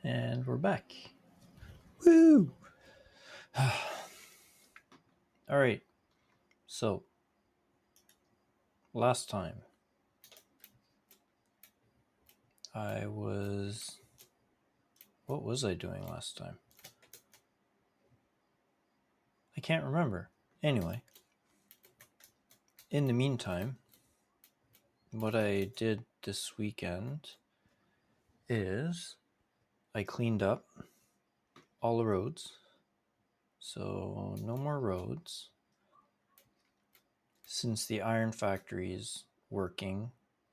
And we're back. Woo! All right. So, last time I was... What was I doing last time? I can't remember. Anyway, in the meantime, what I did this weekend is I cleaned up all the roads. So, no more roads. Since the iron factory is working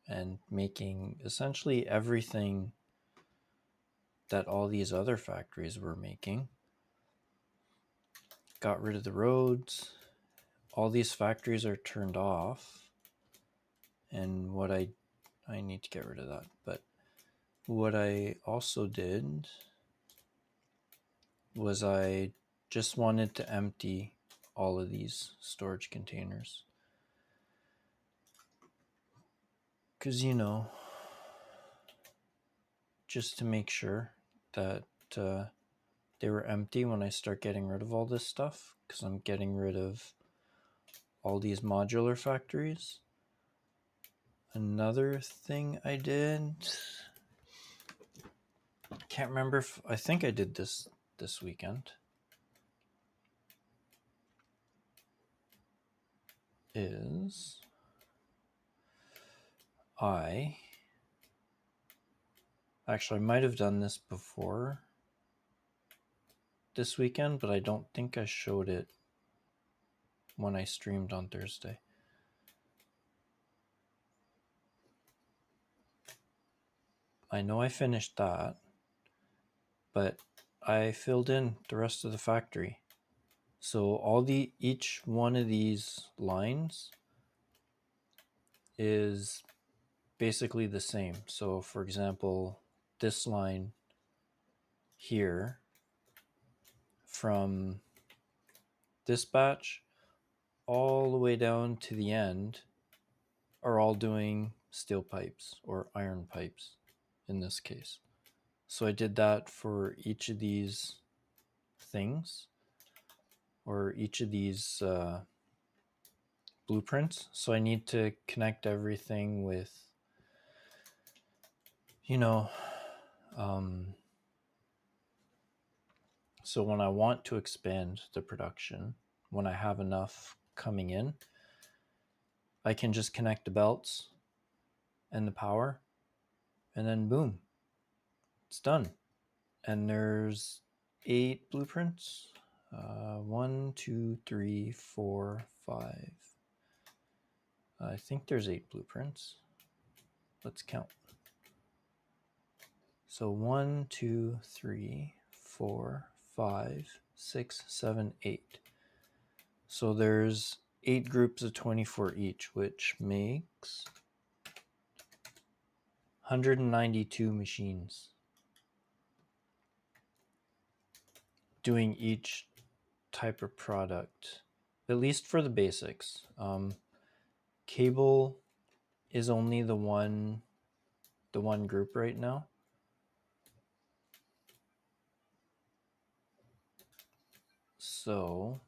and making essentially everything that all these other factories were making, got rid of the roads. All these factories are turned off. And what I need to get rid of that. But what I also did was I just wanted to empty all of these storage containers. Because, just to make sure that they were empty when I start getting rid of all this stuff. Because I'm getting rid of all these modular factories. Another thing I did, can't remember if, I think I did this weekend, is I might have done this before this weekend, but I don't think I showed it when I streamed on Thursday. I know I finished that, but I filled in the rest of the factory. So each one of these lines is basically the same. So for example, this line here from this batch all the way down to the end are all doing steel pipes or iron pipes in this case. So I did that for each of these things or each of these blueprints. So I need to connect everything with, so when I want to expand the production, when I have enough coming in, I can just connect the belts and the power, and then boom, it's done. And there's 8 blueprints. 1, 2, 3, 4, 5. I think there's 8 blueprints. Let's count. So 1, 2, 3, 4, 5, 6, 7, 8. So there's 8 groups of 24 each, which makes 192 machines doing each type of product, at least for the basics. Cable is only the one group right now. So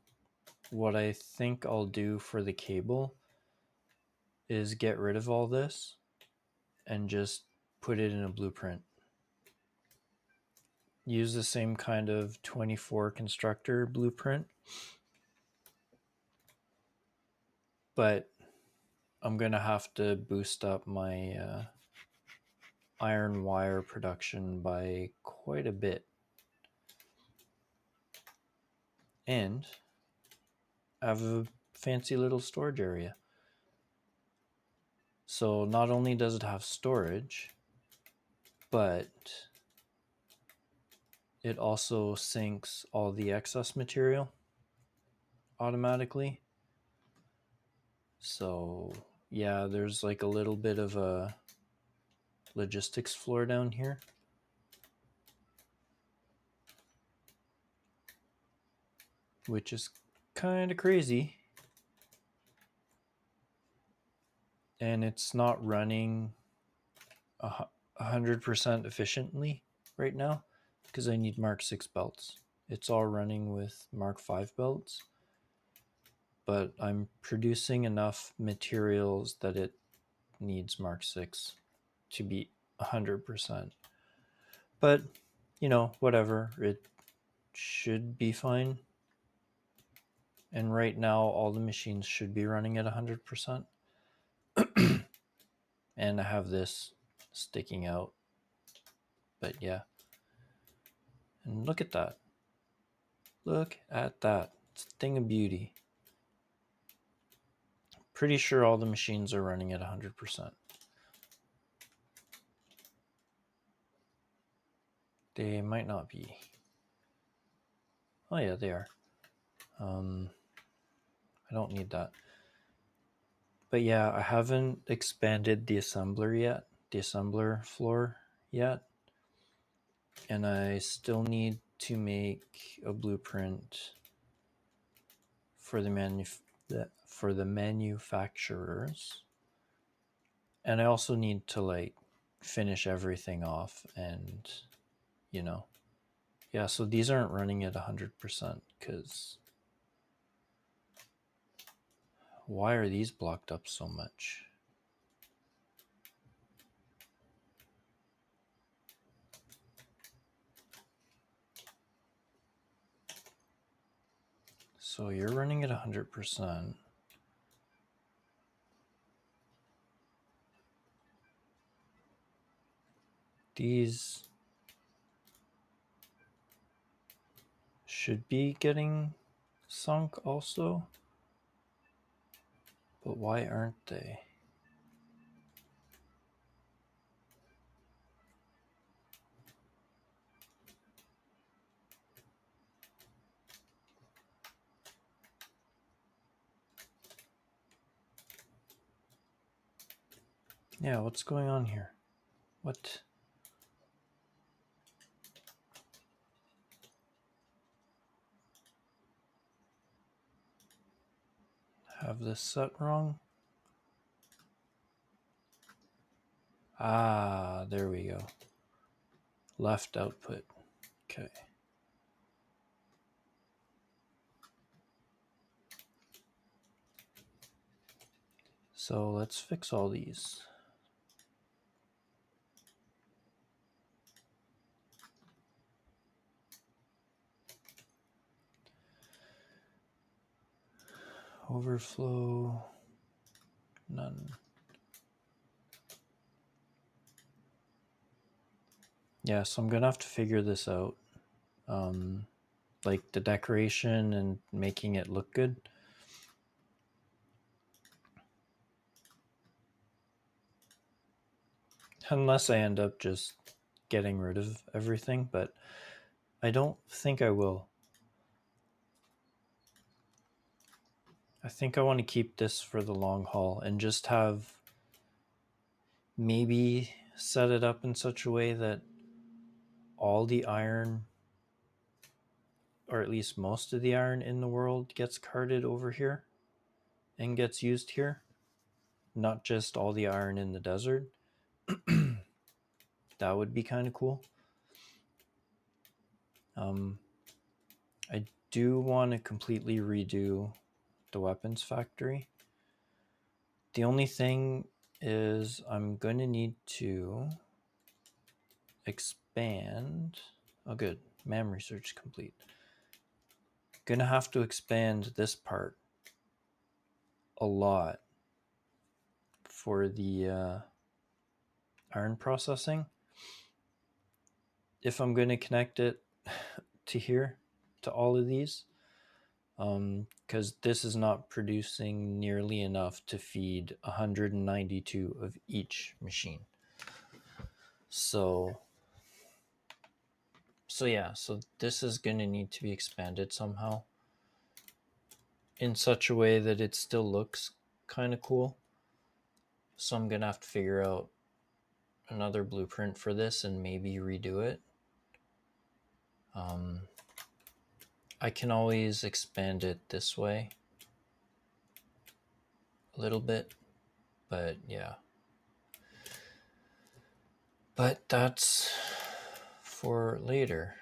what I think I'll do for the cable is get rid of all this and just put it in a blueprint. Use the same kind of 24 constructor blueprint, but I'm going to have to boost up my iron wire production by quite a bit. And I have a fancy little storage area. So not only does it have storage, but it also sinks all the excess material automatically. So yeah, there's like a little bit of a logistics floor down here. Which is kind of crazy. And it's not running 100% efficiently right now. because I need Mark 6 belts. It's all running with Mark 5 belts, but I'm producing enough materials that it needs Mark 6 to be 100%. But, you know, whatever. It should be fine. And right now, all the machines should be running at 100%. And I have this sticking out. But yeah. And look at that. Look at that. It's a thing of beauty. Pretty sure all the machines are running at 100%. They might not be. Oh yeah, they are. I don't need that. But yeah, I haven't expanded the assembler floor yet. And I still need to make a blueprint for the manufacturers. And I also need to like finish everything off and, you know. Yeah, so these aren't running at 100% because why are these blocked up so much? So you're running at 100%. These should be getting sunk also. But why aren't they? Yeah, what's going on here? What? Have this set wrong? Ah, there we go. Left output. Okay. So let's fix all these. Overflow, none. Yeah, so I'm gonna have to figure this out. Like the decoration and making it look good. Unless I end up just getting rid of everything, but I don't think I will. I think I want to keep this for the long haul and just have maybe set it up in such a way that all the iron, or at least most of the iron in the world, gets carted over here and gets used here, not just all the iron in the desert. That would be kind of cool. I do want to completely redo the weapons factory. The only thing is I'm going to need to expand. Oh, good. MAM research complete. Going to have to expand this part a lot for the iron processing. If I'm going to connect it to here, to all of these, because this is not producing nearly enough to feed 192 of each machine. So yeah, so this is going to need to be expanded somehow in such a way that it still looks kind of cool. So I'm going to have to figure out another blueprint for this and maybe redo it. I can always expand it this way a little bit, but yeah. But that's for later.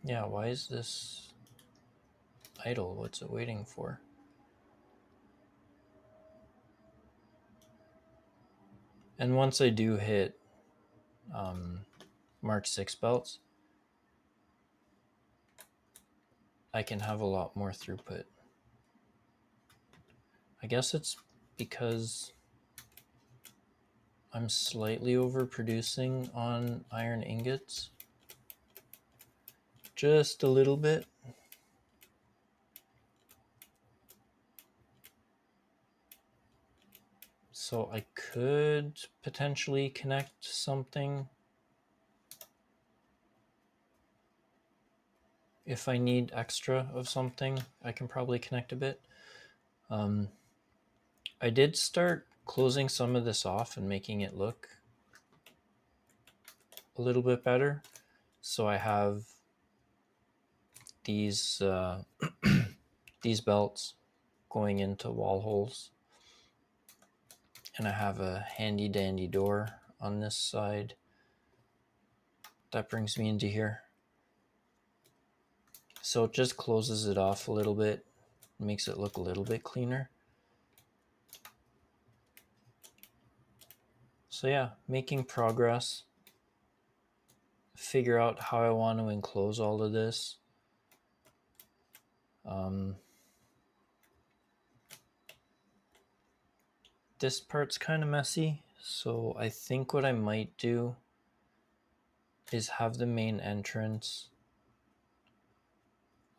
Yeah, why is this idle? What's it waiting for? And once I do hit Mark 6 belts, I can have a lot more throughput. I guess it's because I'm slightly overproducing on iron ingots. Just a little bit. So I could potentially connect something if I need extra of something. I can probably connect a bit. I did start closing some of this off and making it look a little bit better. So I have these these belts going into wall holes, and I have a handy dandy door on this side that brings me into here. So it just closes it off a little bit, makes it look a little bit cleaner. So yeah, making progress. Figure out how I want to enclose all of this. This part's kind of messy, so I think what I might do is have the main entrance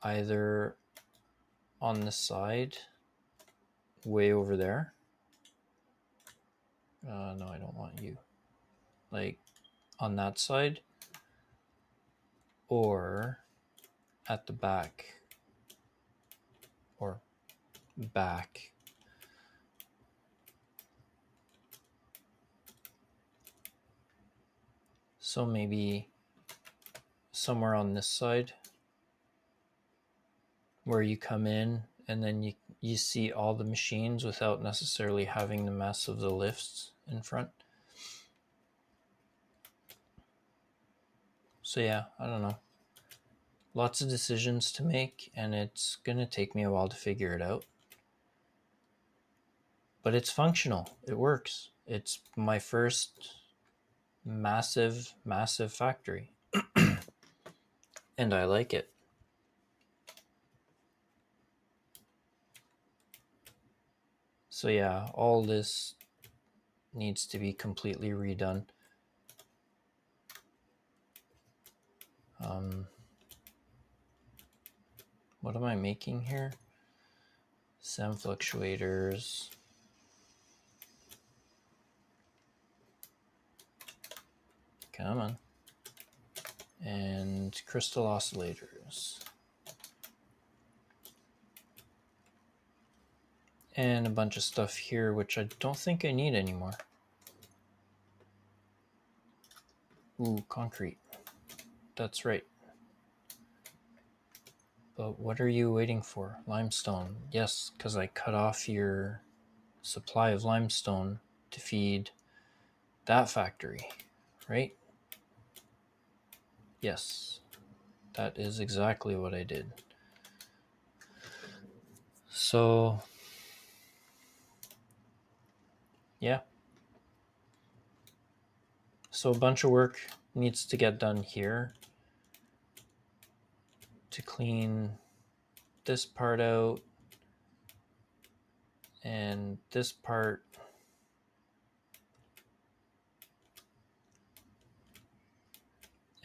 either on the side, way over there. No, I don't want you. Like on that side, or at the back, or back. So maybe somewhere on this side where you come in and then you see all the machines without necessarily having the mess of the lifts in front. So yeah, I don't know. Lots of decisions to make, and it's going to take me a while to figure it out. But it's functional. It works. It's my first massive factory. And I like it. So yeah, all this needs to be completely redone. What am I making here? SEM fluctuators. Come on. And crystal oscillators. And a bunch of stuff here, which I don't think I need anymore. Ooh, concrete. That's right. But what are you waiting for? Limestone. Yes, because I cut off your supply of limestone to feed that factory, right? Yes, that is exactly what I did. So, yeah. So a bunch of work needs to get done here to clean this part out and this part.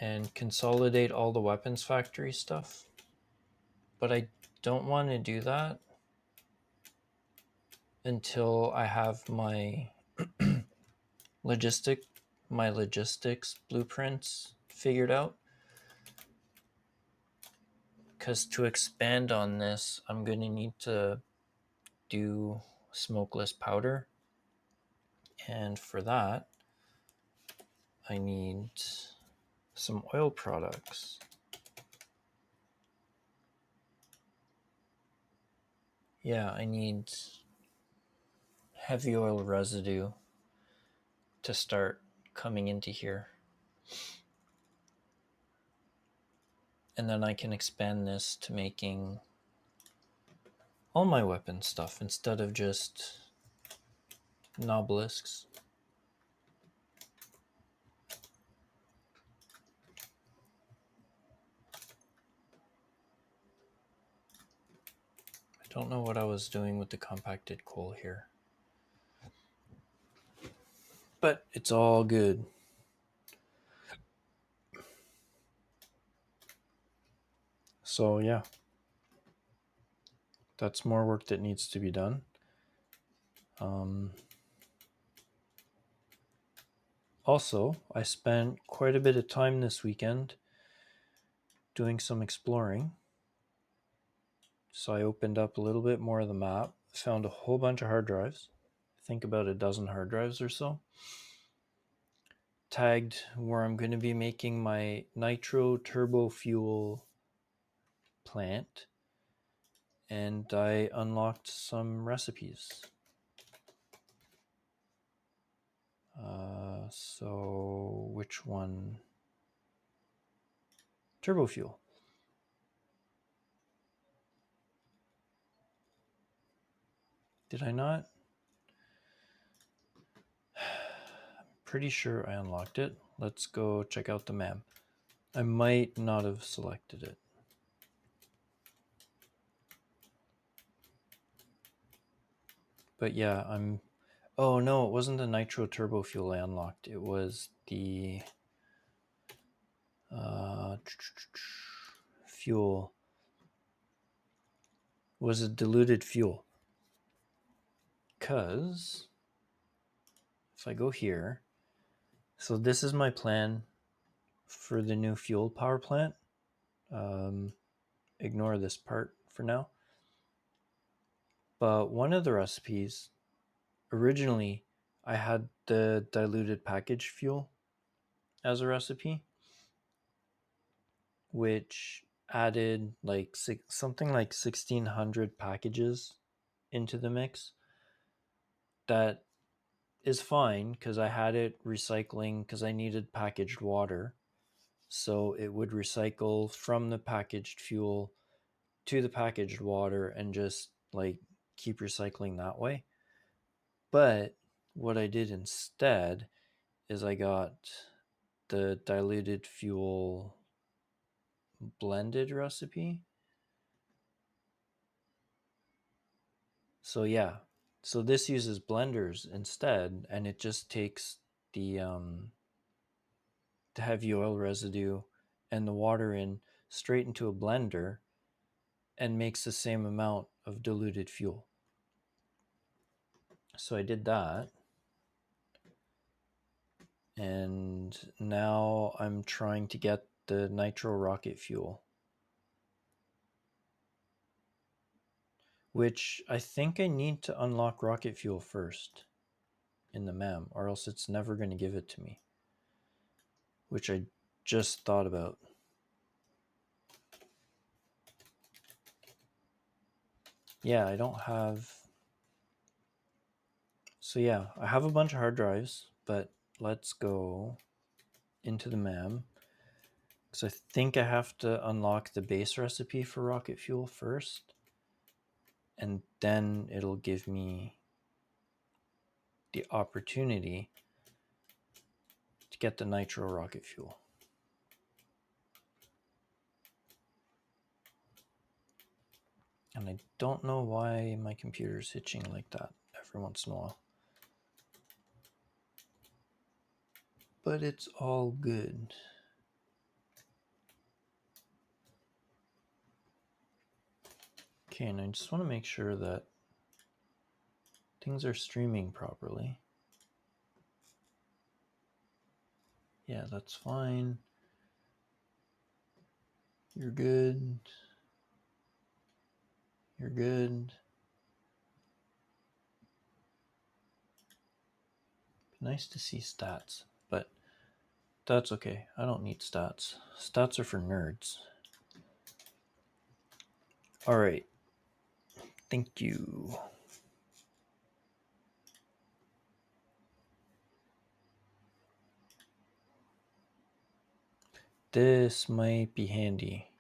And consolidate all the weapons factory stuff. But I don't want to do that until I have my logistics blueprints figured out. Because to expand on this, I'm going to need to do smokeless powder. And for that, I need some oil products. Yeah, I need heavy oil residue to start coming into here. And then I can expand this to making all my weapon stuff instead of just nobelisks. I don't know what I was doing with the compacted coal here, but it's all good. So yeah, that's more work that needs to be done. Also, I spent quite a bit of time this weekend doing some exploring. So I opened up a little bit more of the map, found a whole bunch of hard drives, I think about a dozen hard drives or so, tagged where I'm going to be making my Nitro turbo fuel plant, and I unlocked some recipes. So which one? Turbo fuel. Did I not? I'm pretty sure I unlocked it. Let's go check out the map. I might not have selected it. But yeah, oh no, it wasn't the Nitro turbo fuel I unlocked. It was the fuel. It was a diluted fuel. Because if I go here, so this is my plan for the new fuel power plant. Ignore this part for now. But one of the recipes, originally, I had the diluted package fuel as a recipe, which added like something like 1,600 packages into the mix. That is fine because I had it recycling because I needed packaged water. So it would recycle from the packaged fuel to the packaged water and just like keep recycling that way. But what I did instead is I got the diluted fuel blended recipe. So yeah, so this uses blenders instead, and it just takes the heavy oil residue and the water in straight into a blender and makes the same amount of diluted fuel. So I did that, and now I'm trying to get the nitro rocket fuel, which I think I need to unlock rocket fuel first in the MAM, or else it's never going to give it to me, which I just thought about. Yeah, I don't have... So yeah, I have a bunch of hard drives, but let's go into the MAM, because I think I have to unlock the base recipe for rocket fuel first, and then it'll give me the opportunity to get the nitro rocket fuel. And I don't know why my computer's hitching like that every once in a while. But it's all good. Okay, and I just want to make sure that things are streaming properly. Yeah, that's fine. You're good. You're good. Nice to see stats, but that's okay. I don't need stats. Stats are for nerds. All right. Thank you. This might be handy.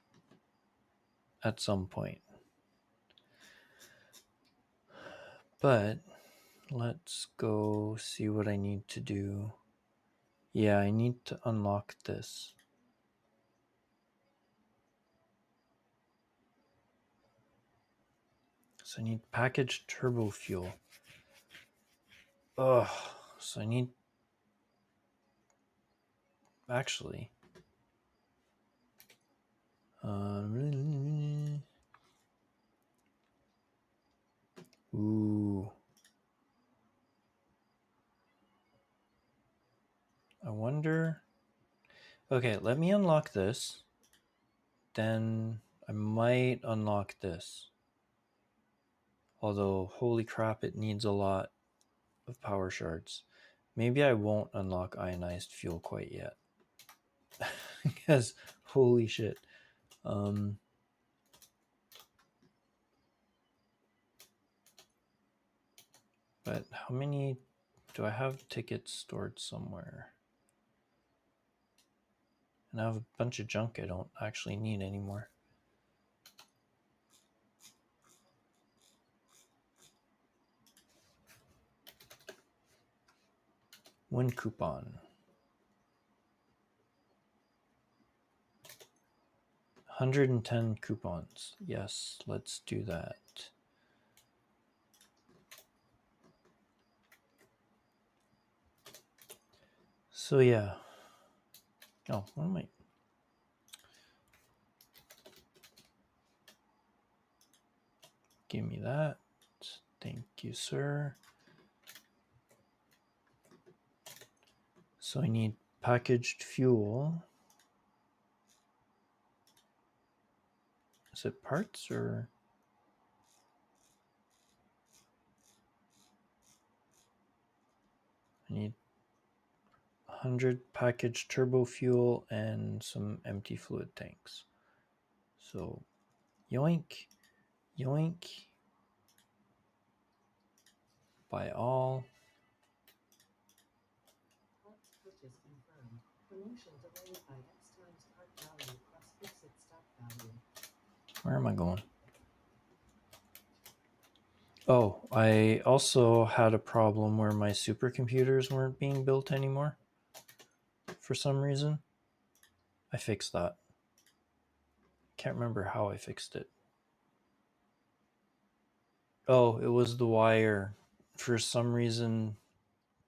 at some point. But let's go see what I need to do. Yeah, I need to unlock this. So I need packaged turbo fuel. Ugh. So I need... Actually... Ooh. I wonder... Okay, let me unlock this. Then I might unlock this. Although, holy crap, it needs a lot of power shards. Maybe I won't unlock ionized fuel quite yet. Because, holy shit. But how many... Do I have tickets stored somewhere? And I have a bunch of junk I don't actually need anymore. Win coupon. 110 coupons. Yes, let's do that. So yeah. Oh, what am I... Give me that. Thank you, sir. So I need packaged fuel. Is it parts or... I need 100 packaged turbo fuel and some empty fluid tanks. So yoink, yoink. Buy all. Where am I going? Oh, I also had a problem where my supercomputers weren't being built anymore for some reason. I fixed that. Can't remember how I fixed it. Oh, it was the wire. For some reason,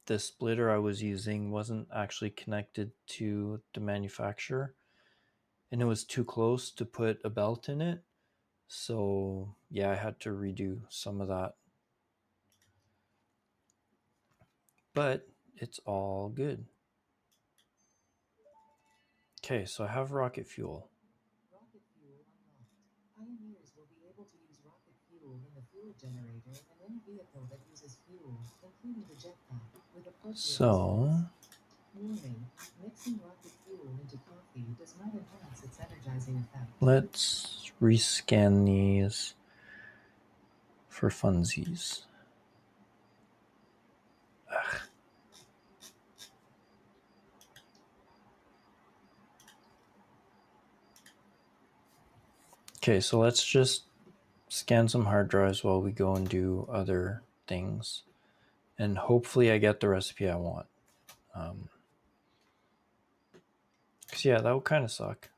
the splitter I was using wasn't actually connected to the manufacturer, and it was too close to put a belt in it. So yeah, I had to redo some of that. But it's all good. Okay, so I have rocket fuel. Rocket fuel unlocked. Pioneers will be able to use rocket fuel in the fuel generator and any vehicle that uses fuel, including the jetpack, with appropriate So warning, mixing rocket fuel into coffee does not enhance its energizing effect. let's rescan these for funsies. Ugh. Okay, so let's just scan some hard drives while we go and do other things. And hopefully I get the recipe I want. Because yeah, that would kind of suck.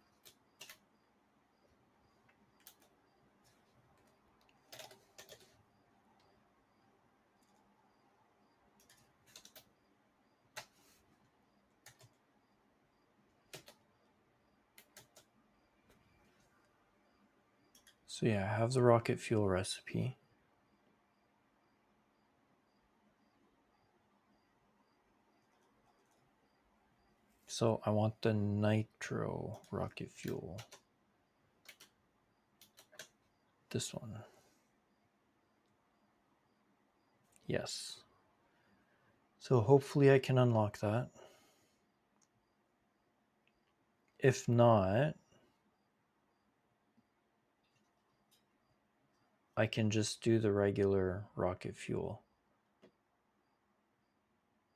So yeah, I have the rocket fuel recipe. So I want the Nitro rocket fuel. This one. Yes. So hopefully I can unlock that. If not, I can just do the regular rocket fuel.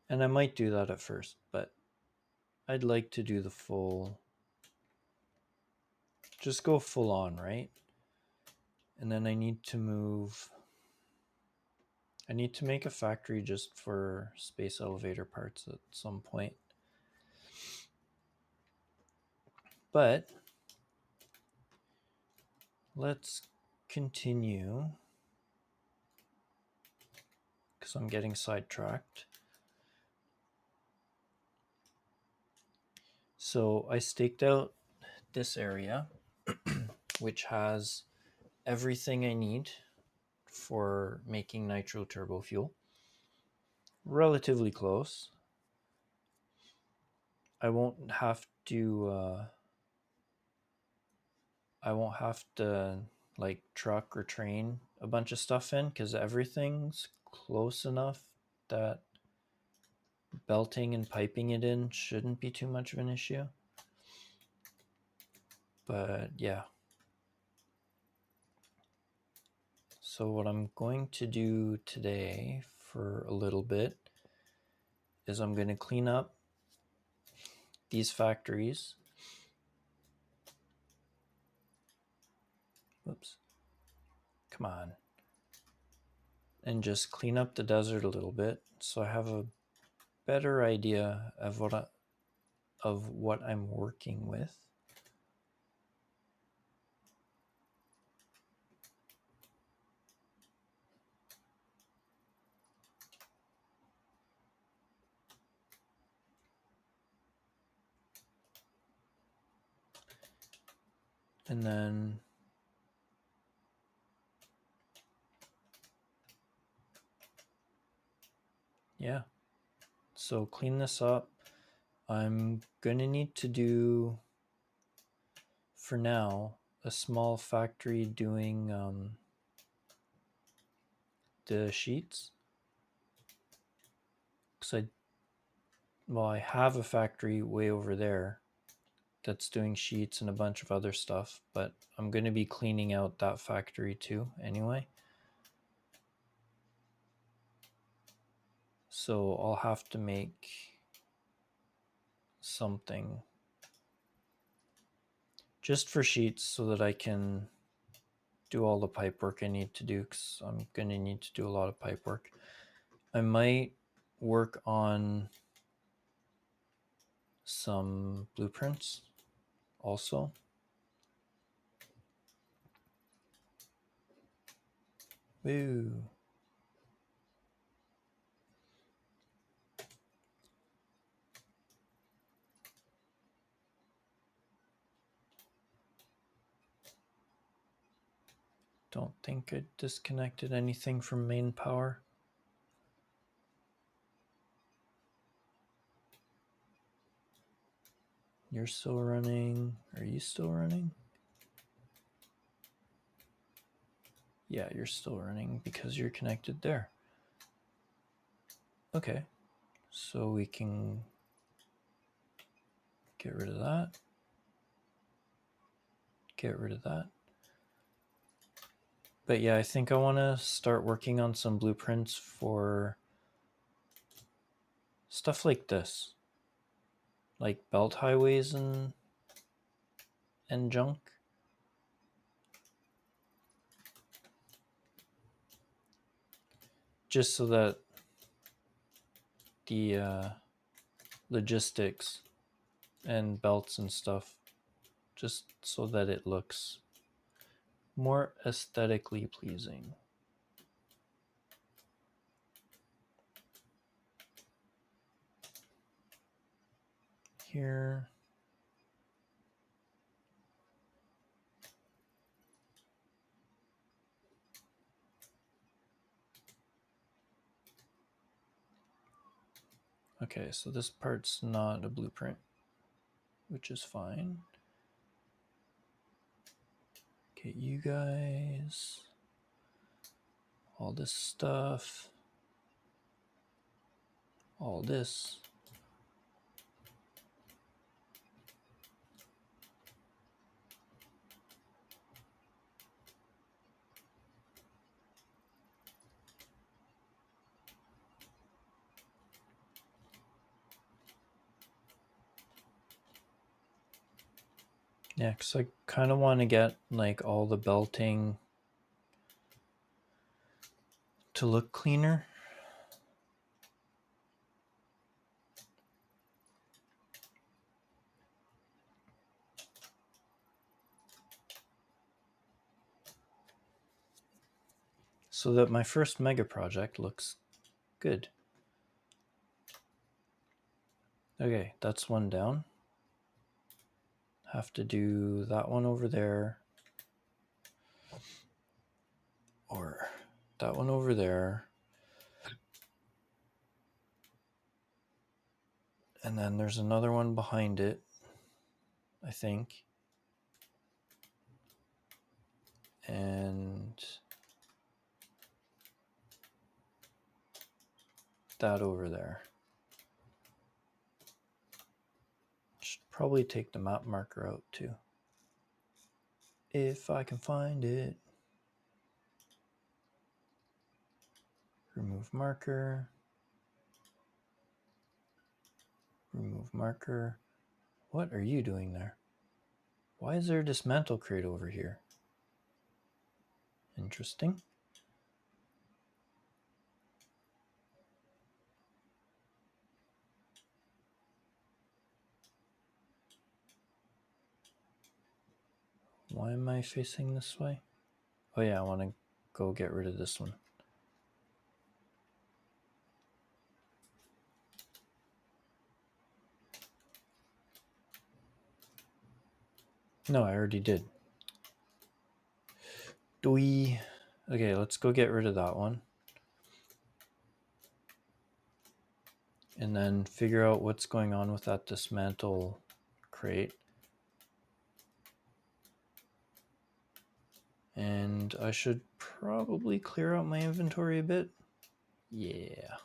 And I might do that at first, but I'd like to do the full... Just go full on, right? And then I need to make a factory just for space elevator parts at some point. But let's continue, because I'm getting sidetracked. So I staked out this area, which has everything I need for making nitro turbo fuel. Relatively close. I won't have to like truck or train a bunch of stuff in, because everything's close enough that belting and piping it in shouldn't be too much of an issue. But yeah. So what I'm going to do today for a little bit is I'm going to clean up these factories. Whoops. Come on. And just clean up the desert a little bit so I have a better idea of what I'm working with. And then yeah, so clean this up. I'm gonna need to do, for now, a small factory doing the sheets, because I have a factory way over there that's doing sheets and a bunch of other stuff, but I'm going to be cleaning out that factory too anyway. So I'll have to make something just for sheets so that I can do all the pipe work I need to do, because I'm going to need to do a lot of pipe work. I might work on some blueprints also. Woo. Don't think I disconnected anything from main power. You're still running. Are you still running? Yeah, you're still running because you're connected there. Okay, so we can get rid of that. Get rid of that. But yeah, I think I want to start working on some blueprints for stuff like this, like belt highways and junk. Just so that the logistics and belts and stuff, just so that it looks more aesthetically pleasing. Here. Okay, so this part's not a blueprint, which is fine. Get you guys, all this stuff, all this. Yeah, because I kind of want to get like all the belting to look cleaner. So that my first mega project looks good. Okay, that's one down. Have to do that one over there. Or that one over there. And then there's another one behind it, I think. And that over there. Should probably take the map marker out too, if I can find it. Remove marker. Remove marker. What are you doing there? Why is there a dismantle crate over here? Interesting. Why am I facing this way? Oh yeah, I want to go get rid of this one. No, I already did. Okay, let's go get rid of that one. And then figure out what's going on with that dismantle crate. And I should probably clear out my inventory a bit. Yeah.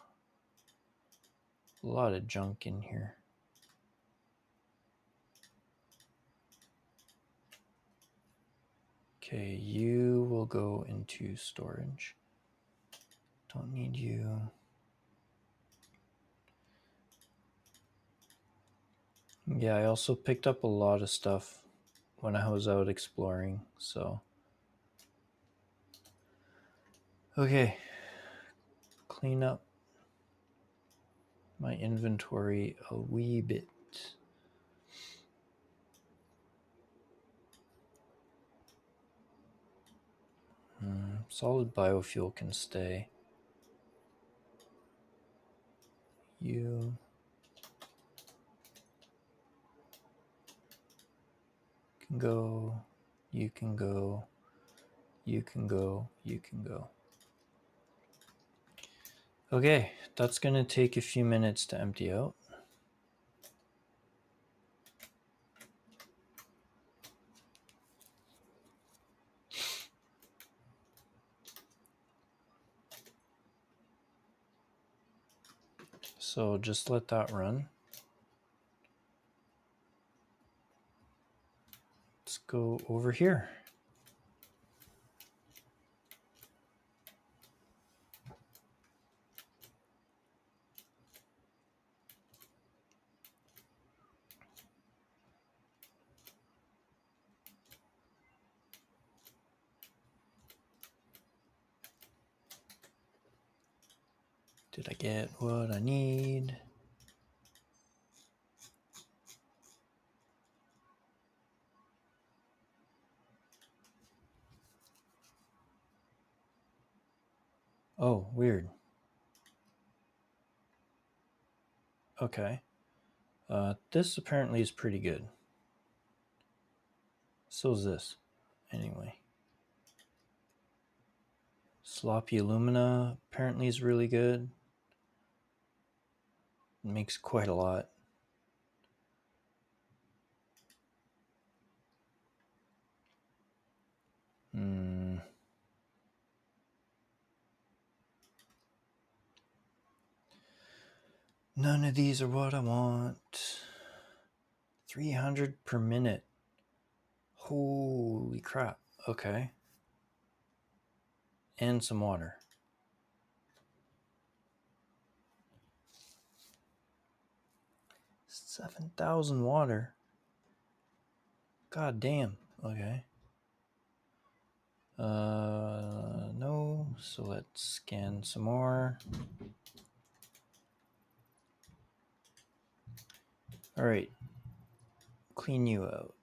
A lot of junk in here. Okay, you will go into storage. Don't need you. Yeah, I also picked up a lot of stuff when I was out exploring, so. Okay, clean up my inventory a wee bit. Solid biofuel can stay. You can go, you can go, you can go, you can go. Okay, that's going to take a few minutes to empty out. So just let that run. Let's go over here. Did I get what I need? Oh, weird. Okay. This apparently is pretty good. So is this. Anyway. Sloppy alumina apparently is really good. It makes quite a lot. None of these are what I want. 300 per minute. Holy crap. Okay. And some water. 7,000 water. God damn. Okay. No. So let's scan some more. All right, clean you out.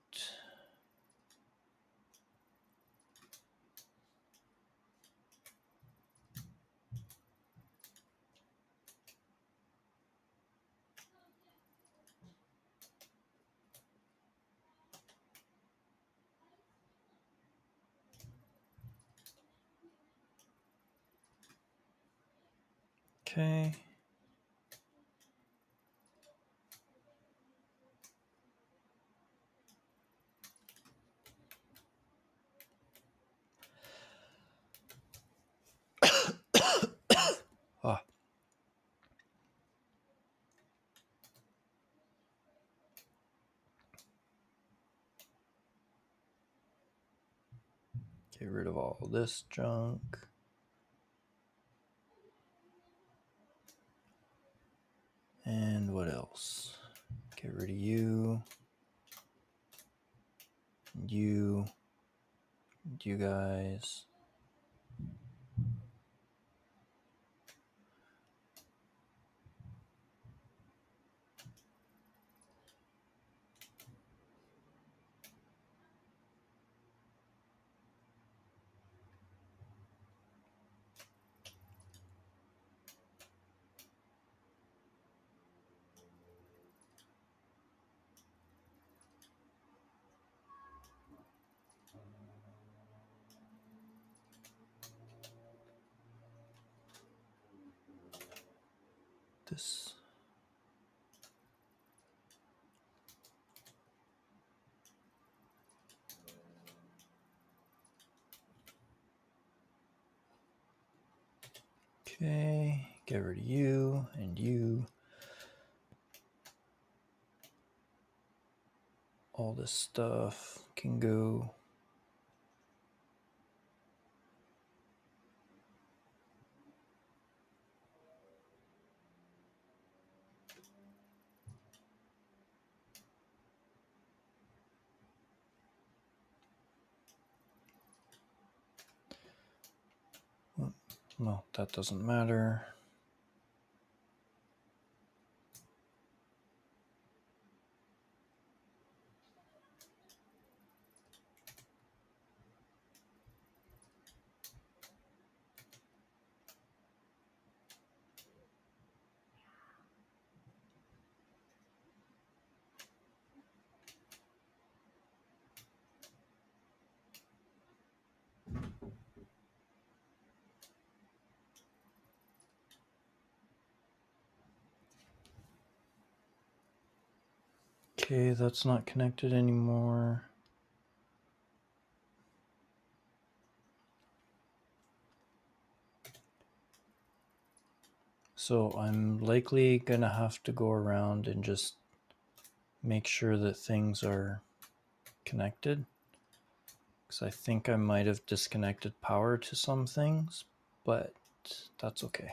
Okay. Ah. Get rid of all this junk. And what else? Get rid of you. You. You guys. This. Okay, get rid of you and you. All this stuff can go. No, that doesn't matter. Okay, that's not connected anymore. So I'm likely gonna have to go around and just make sure that things are connected, because I think I might have disconnected power to some things, but that's okay.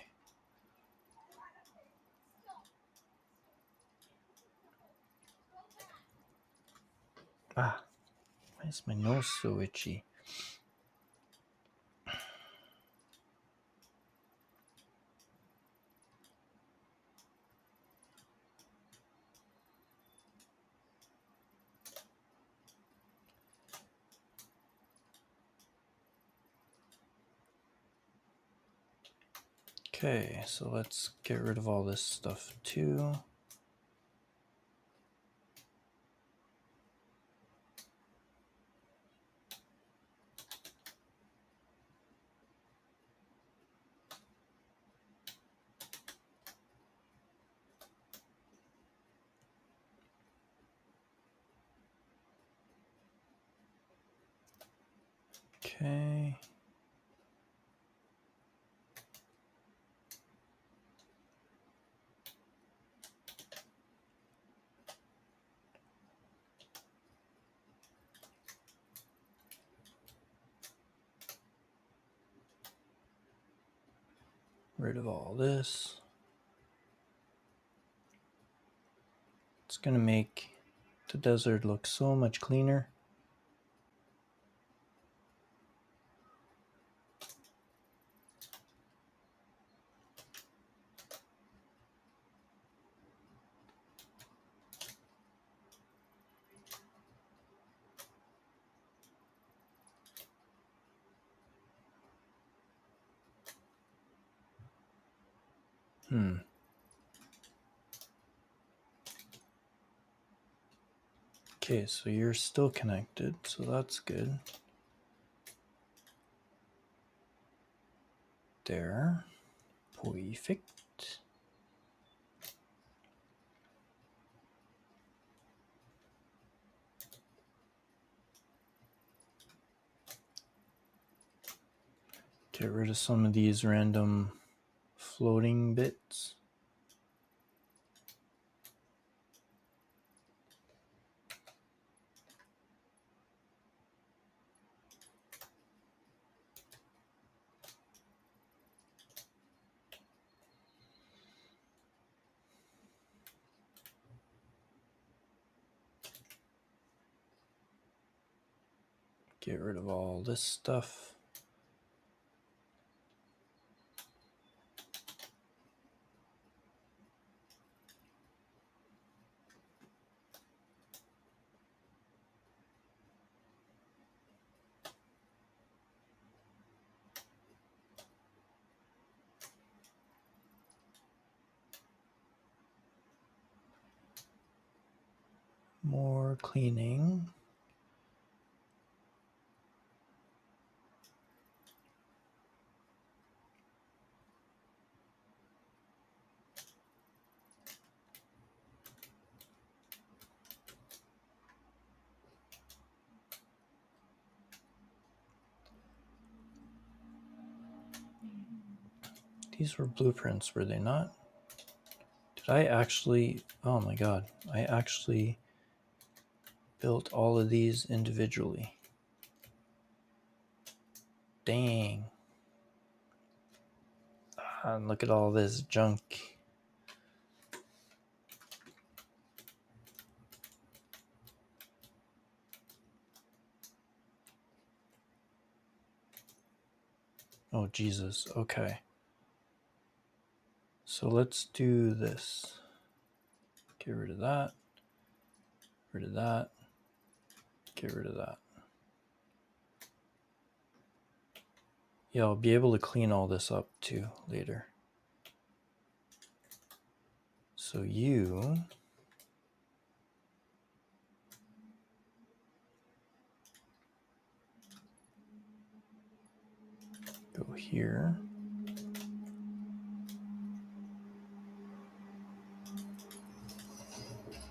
Ah, why is my nose so itchy? Okay, so let's get rid of all this stuff too. Okay. Rid of all this. It's gonna make the desert look so much cleaner. Okay, so you're still connected, so that's good. There. Perfect. Get rid of some of these random floating bits. Get rid of all this stuff. More cleaning. These were blueprints, were they not? Did I actually... Oh my god. I actually built all of these individually. Dang. And look at all this junk. Oh, Jesus. Okay. So let's do this. Get rid of that. Rid of that. Get rid of that. Yeah, I'll be able to clean all this up too later. So you go here.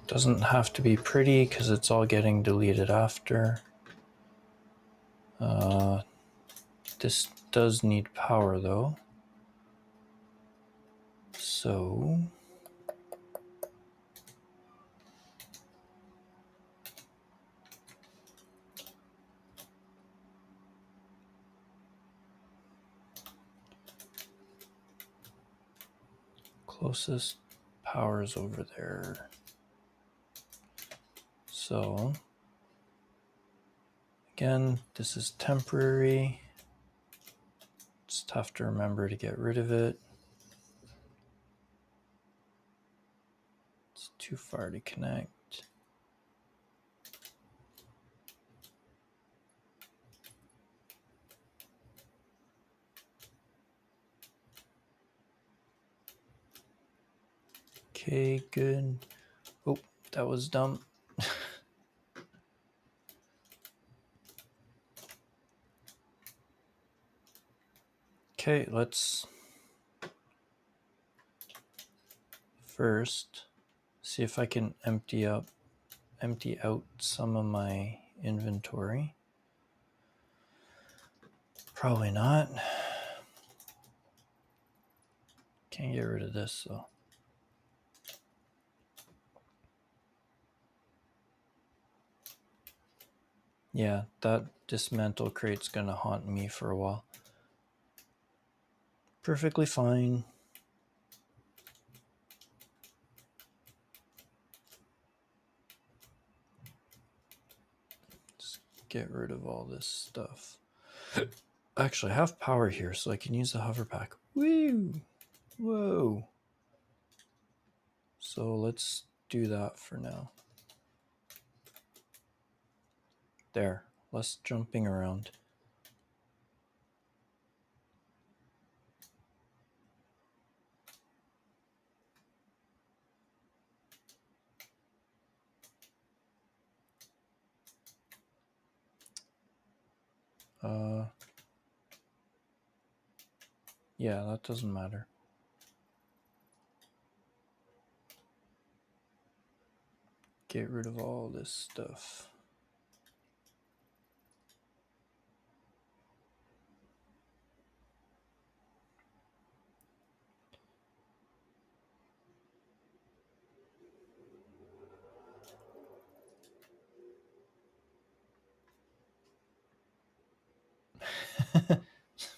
Doesn't have to be pretty because it's all getting deleted after. This does need power though. So closest power is over there. So again, this is temporary. Just have to remember to get rid of it. It's too far to connect. Okay, good. Oh, that was dumb. Okay, let's first see if I can empty out some of my inventory. Probably not. Can't get rid of this though. Yeah, that dismantle crate's gonna haunt me for a while. Perfectly fine. Just get rid of all this stuff. Actually, I have power here, so I can use the hover pack. Woo! Whoa! So let's do that for now. There, less jumping around. Yeah, that doesn't matter. Get rid of all this stuff.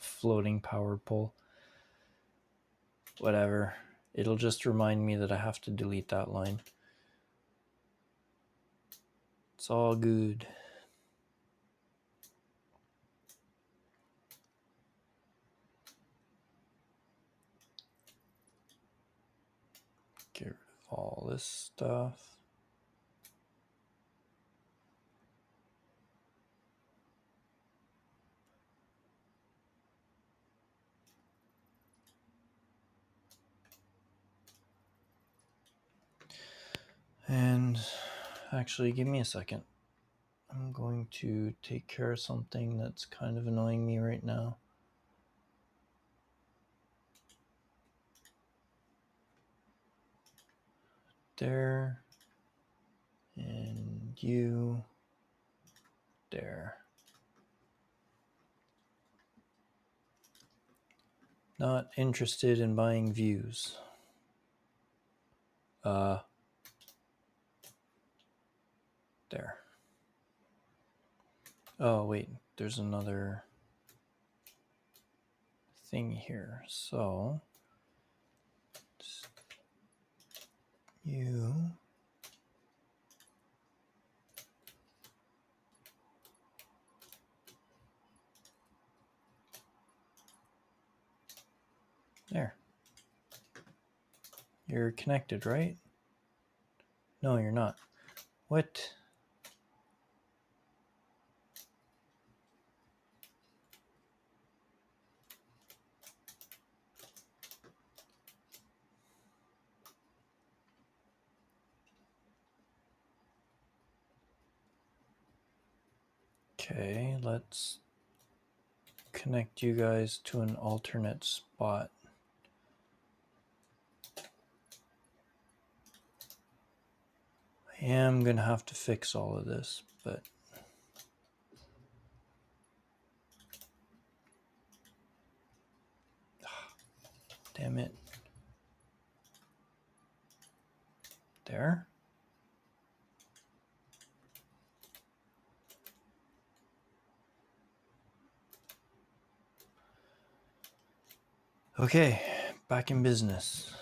Floating power pole. Whatever. It'll just remind me that I have to delete that line. It's all good. Get rid of all this stuff. And actually, give me a second. I'm going to take care of something that's kind of annoying me right now. There. And you. There. Not interested in buying views. There. Oh, wait, there's another thing here. So, you. There. You're connected, right? No, you're not. What? Okay, let's connect you guys to an alternate spot. I am going to have to fix all of this, but damn it. There. Okay, back in business.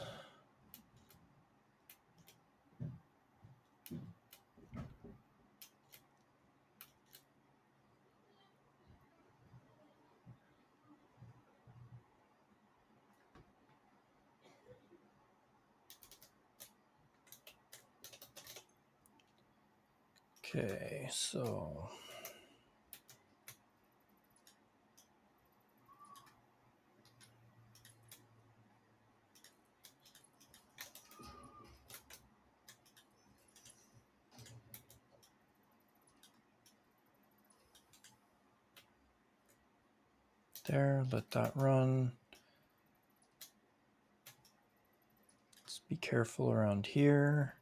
Okay, so there, let that run. Let's be careful around here.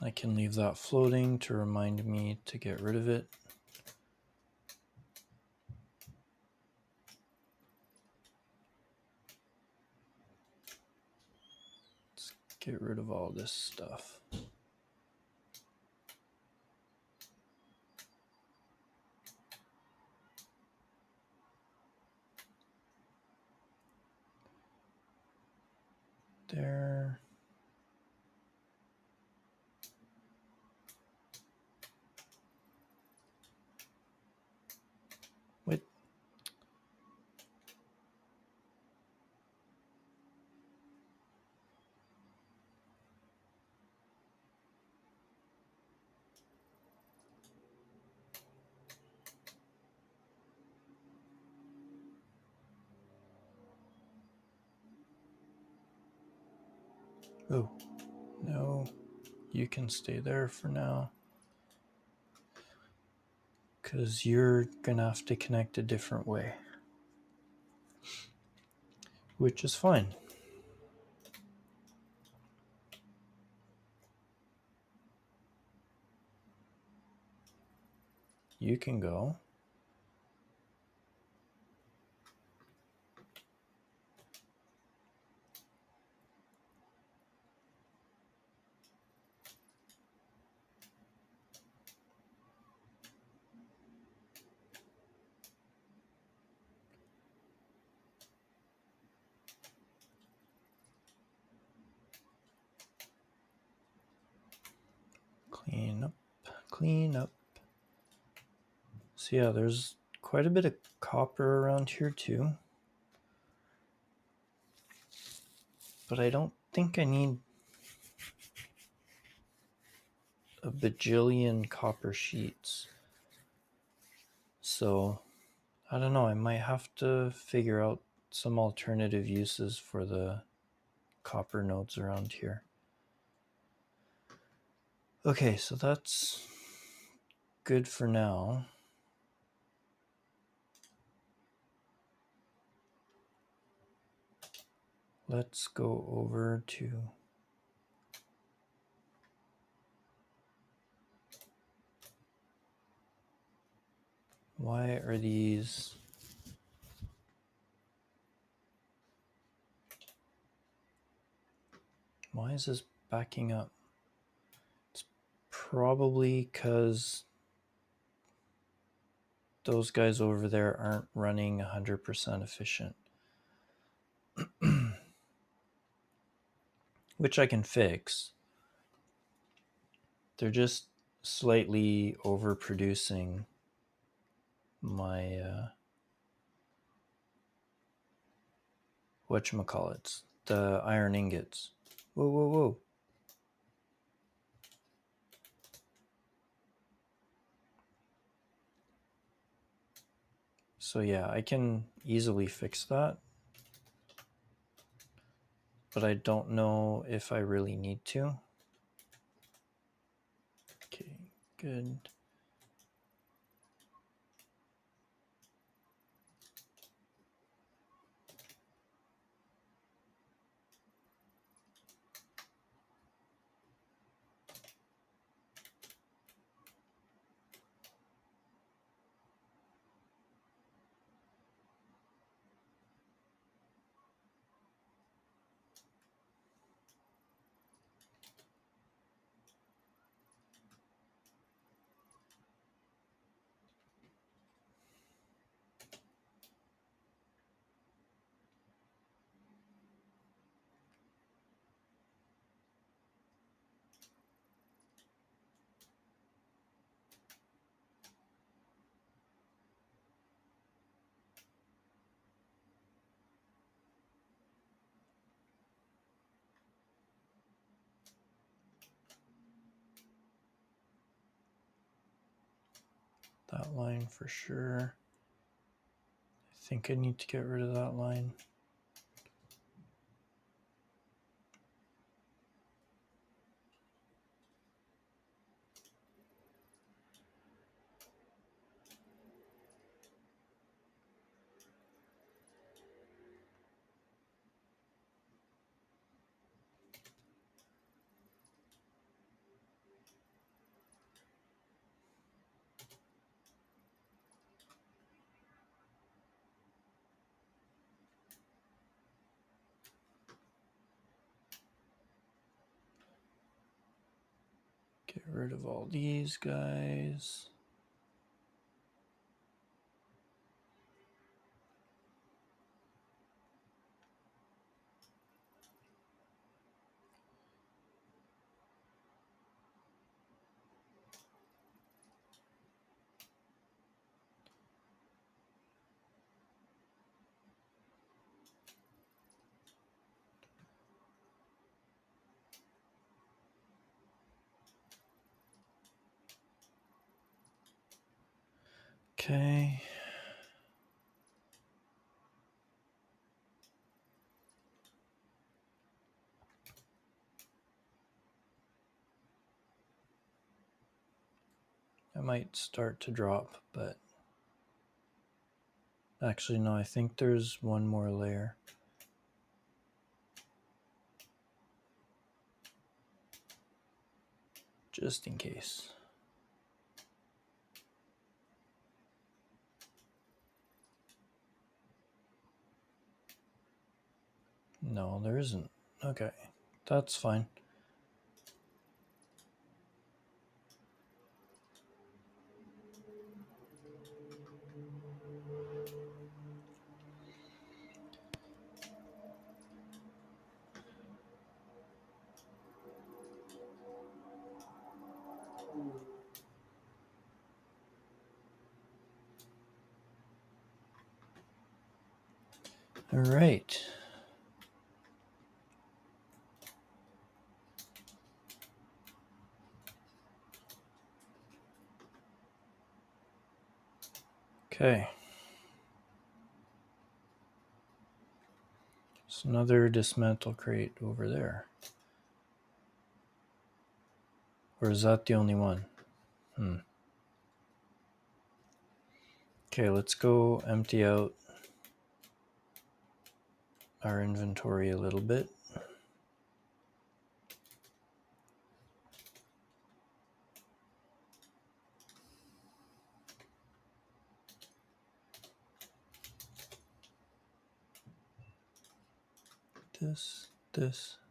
I can leave that floating to remind me to get rid of it. Let's get rid of all this stuff. There. Wait. Oh, no, you can stay there for now. Because you're going to have to connect a different way. Which is fine. You can go. Clean up, clean up. So yeah, there's quite a bit of copper around here too. But I don't think I need a bajillion copper sheets. So I don't know, I might have to figure out some alternative uses for the copper nodes around here. Okay, so that's good for now. Let's go over to... Why are these... Why is this backing up? It's probably because those guys over there aren't running 100% efficient. Which I can fix. They're just slightly overproducing my whatchamacallits, the iron ingots. Whoa, whoa, whoa. So yeah, I can easily fix that, but I don't know if I really need to. Okay, good. That line for sure. I think I need to get rid of that line. Get rid of all these guys. Okay. might start to drop, but actually no, I think there's one more layer. Just in case. No, there isn't. Okay, that's fine. All right. Okay. There's another dismantle crate over there. Or is that the only one? Okay, let's go empty out our inventory a little bit. This.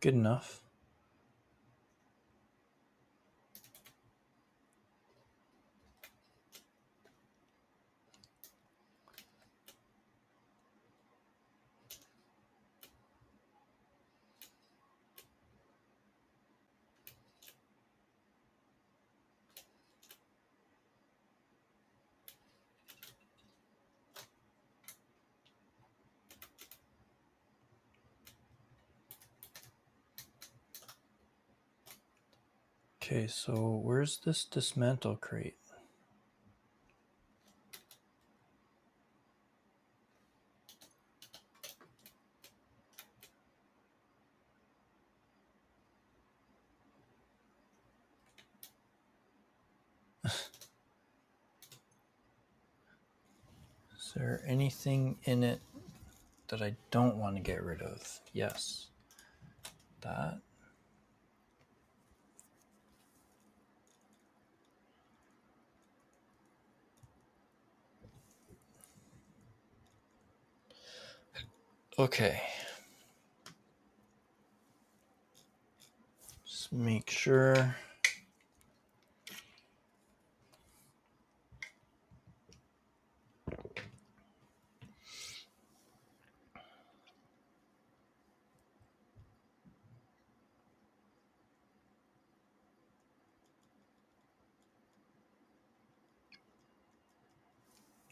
Good enough. Okay, so where's this dismantle crate? Is there anything in it that I don't want to get rid of? Yes. That. Okay. Just make sure.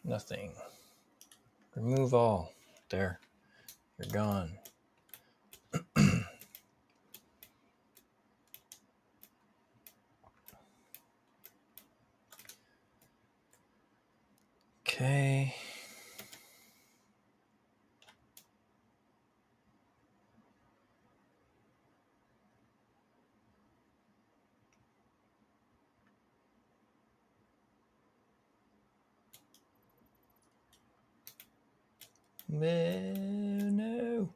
Nothing. Remove all. There. You're gone. Okay. No.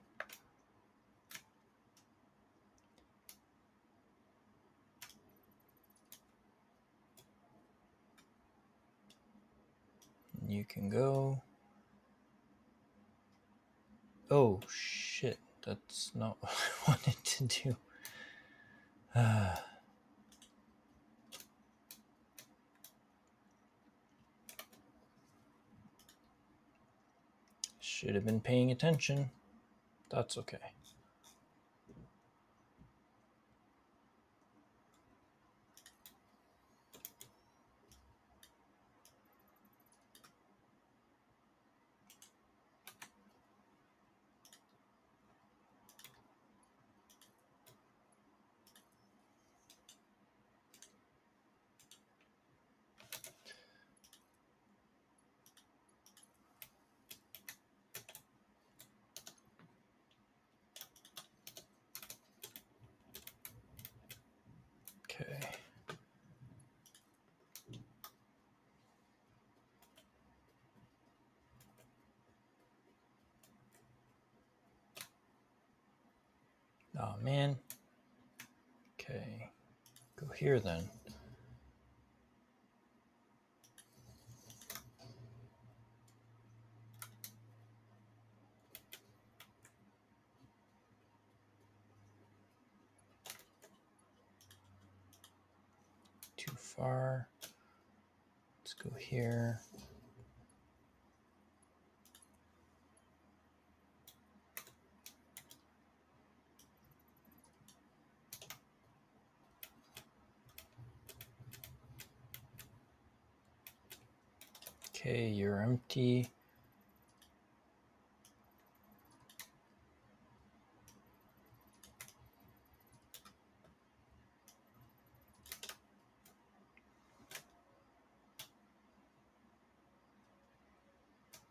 You can go. Oh, shit. That's not what I wanted to do. Should have been paying attention. That's okay. man. Okay, go here then. Too far. Let's go here. Okay, you're empty.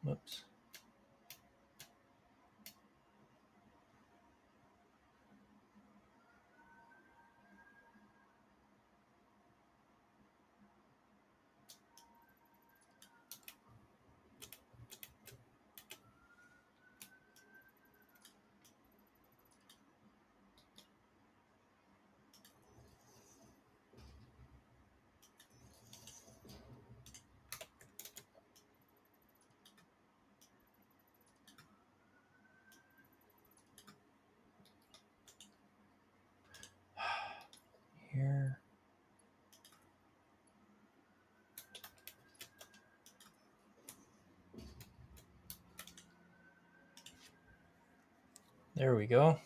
Whoops. Here. There we go.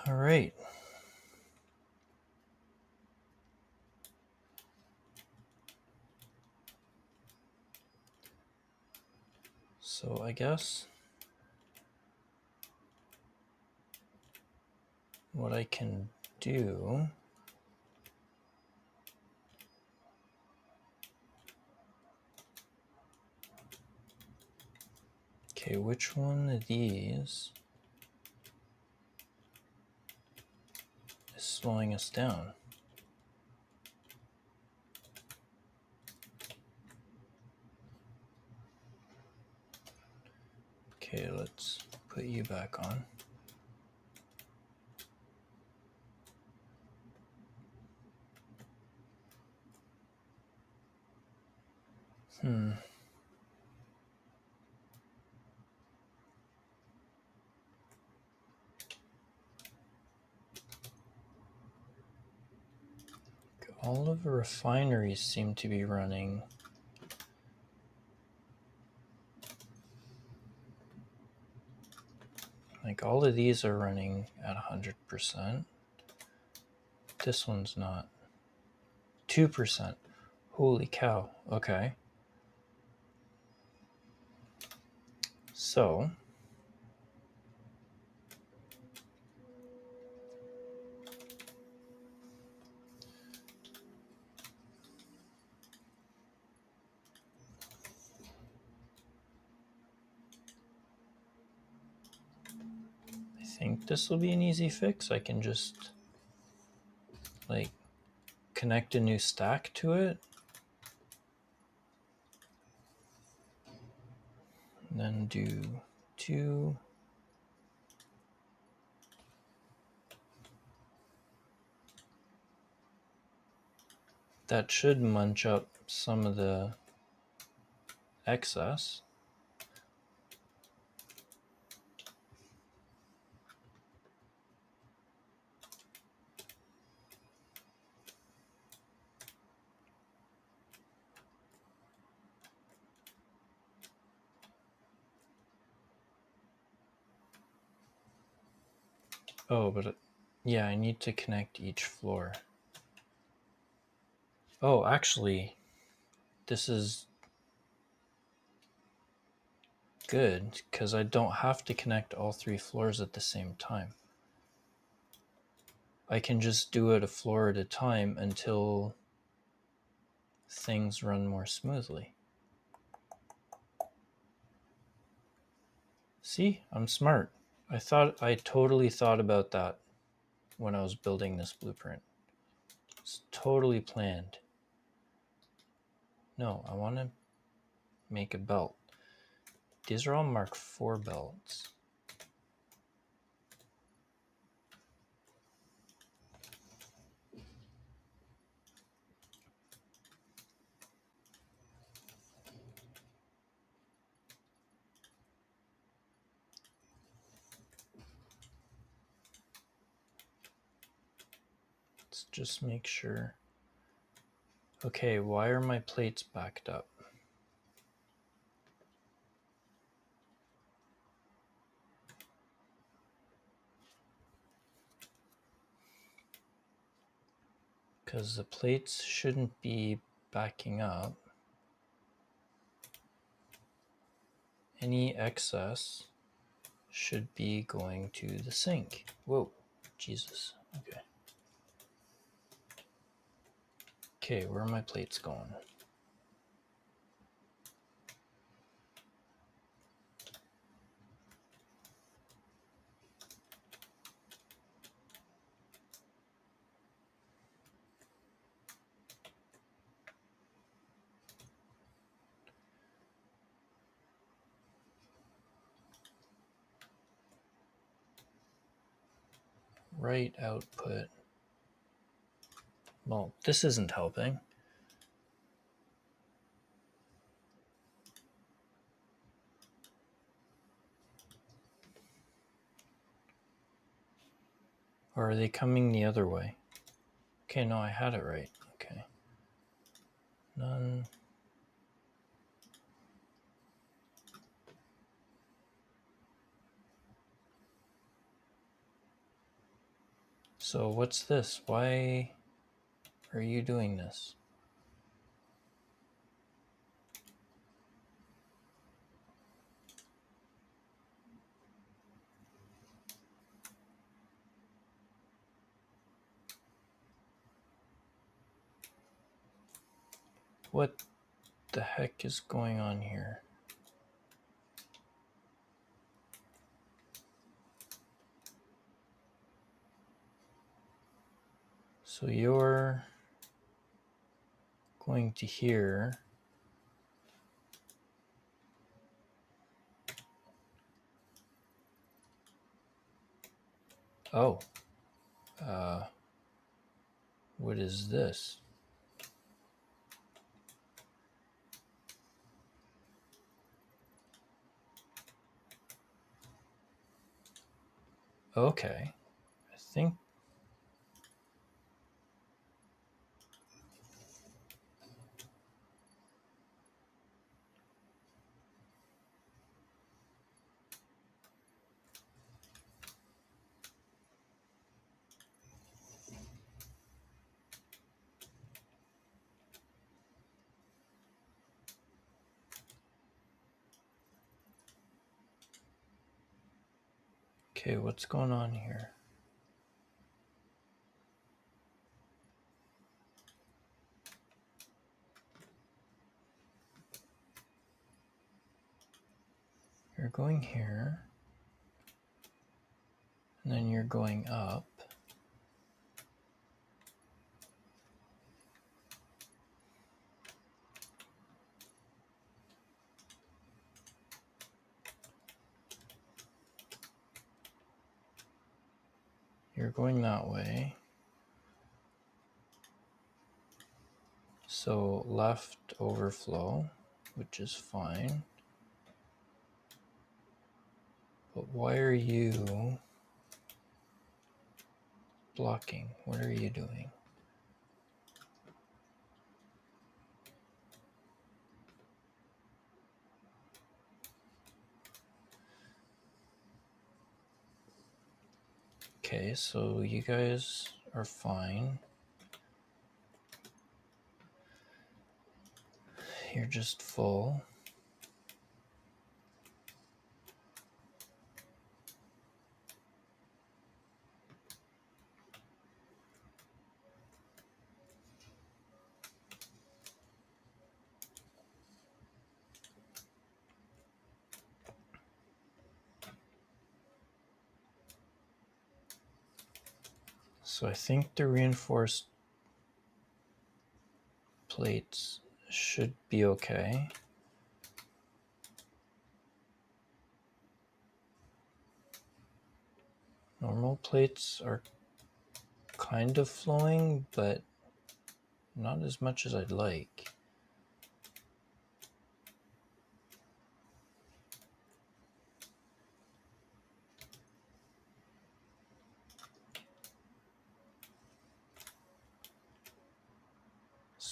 All right. So I guess what I can do, okay, which one of these is slowing us down? Okay, let's put you back on. All of the refineries seem to be running. Like all of these are running at 100%. This one's not. 2%. Holy cow. Okay. So I think this will be an easy fix. I can just like connect a new stack to it. And then do 2. That should munch up some of the excess. Oh, but yeah, I need to connect each floor. Oh, actually, this is good because I don't have to connect all 3 floors at the same time. I can just do it a floor at a time until things run more smoothly. See, I'm smart. I totally thought about that when I was building this blueprint. It's totally planned. No, I want to make a belt. These are all Mark IV belts. Let's just make sure. Okay, why are my plates backed up? Because the plates shouldn't be backing up. Any excess should be going to the sink. Whoa, Jesus. Okay. Okay, where are my plates going? Right output. Well, this isn't helping. Or are they coming the other way? Okay, no, I had it right. Okay. None. So what's this? Why are you doing this? What the heck is going on here? So you're going to here. Oh, what is this? Okay, I think. Okay, what's going on here? You're going here, and then you're going up. You're going that way. So left overflow, which is fine. But why are you blocking? What are you doing? Okay, so you guys are fine. You're just full. So I think the reinforced plates should be okay. Normal plates are kind of flowing, but not as much as I'd like.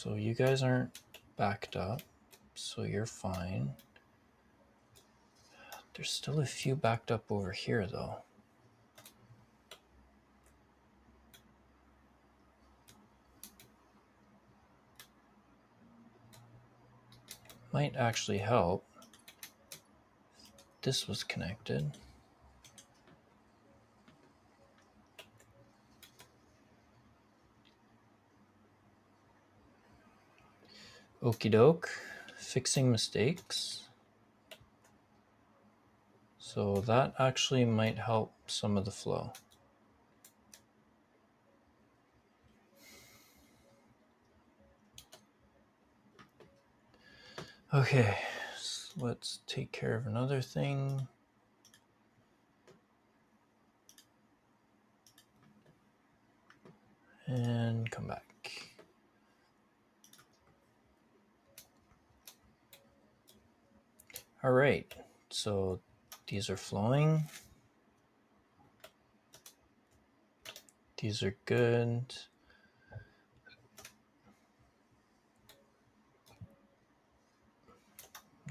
So you guys aren't backed up, so you're fine. There's still a few backed up over here though. Might actually help. This was connected. Okie doke. Fixing mistakes. So that actually might help some of the flow. Okay, so let's take care of another thing. And come back. All right, so these are flowing. These are good.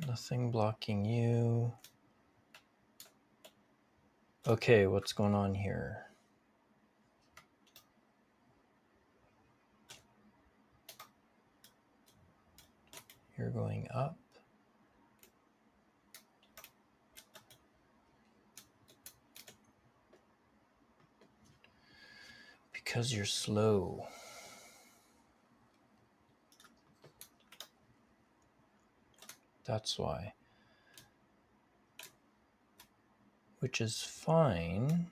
Nothing blocking you. Okay, what's going on here? You're going up. Because you're slow. That's why. Which is fine.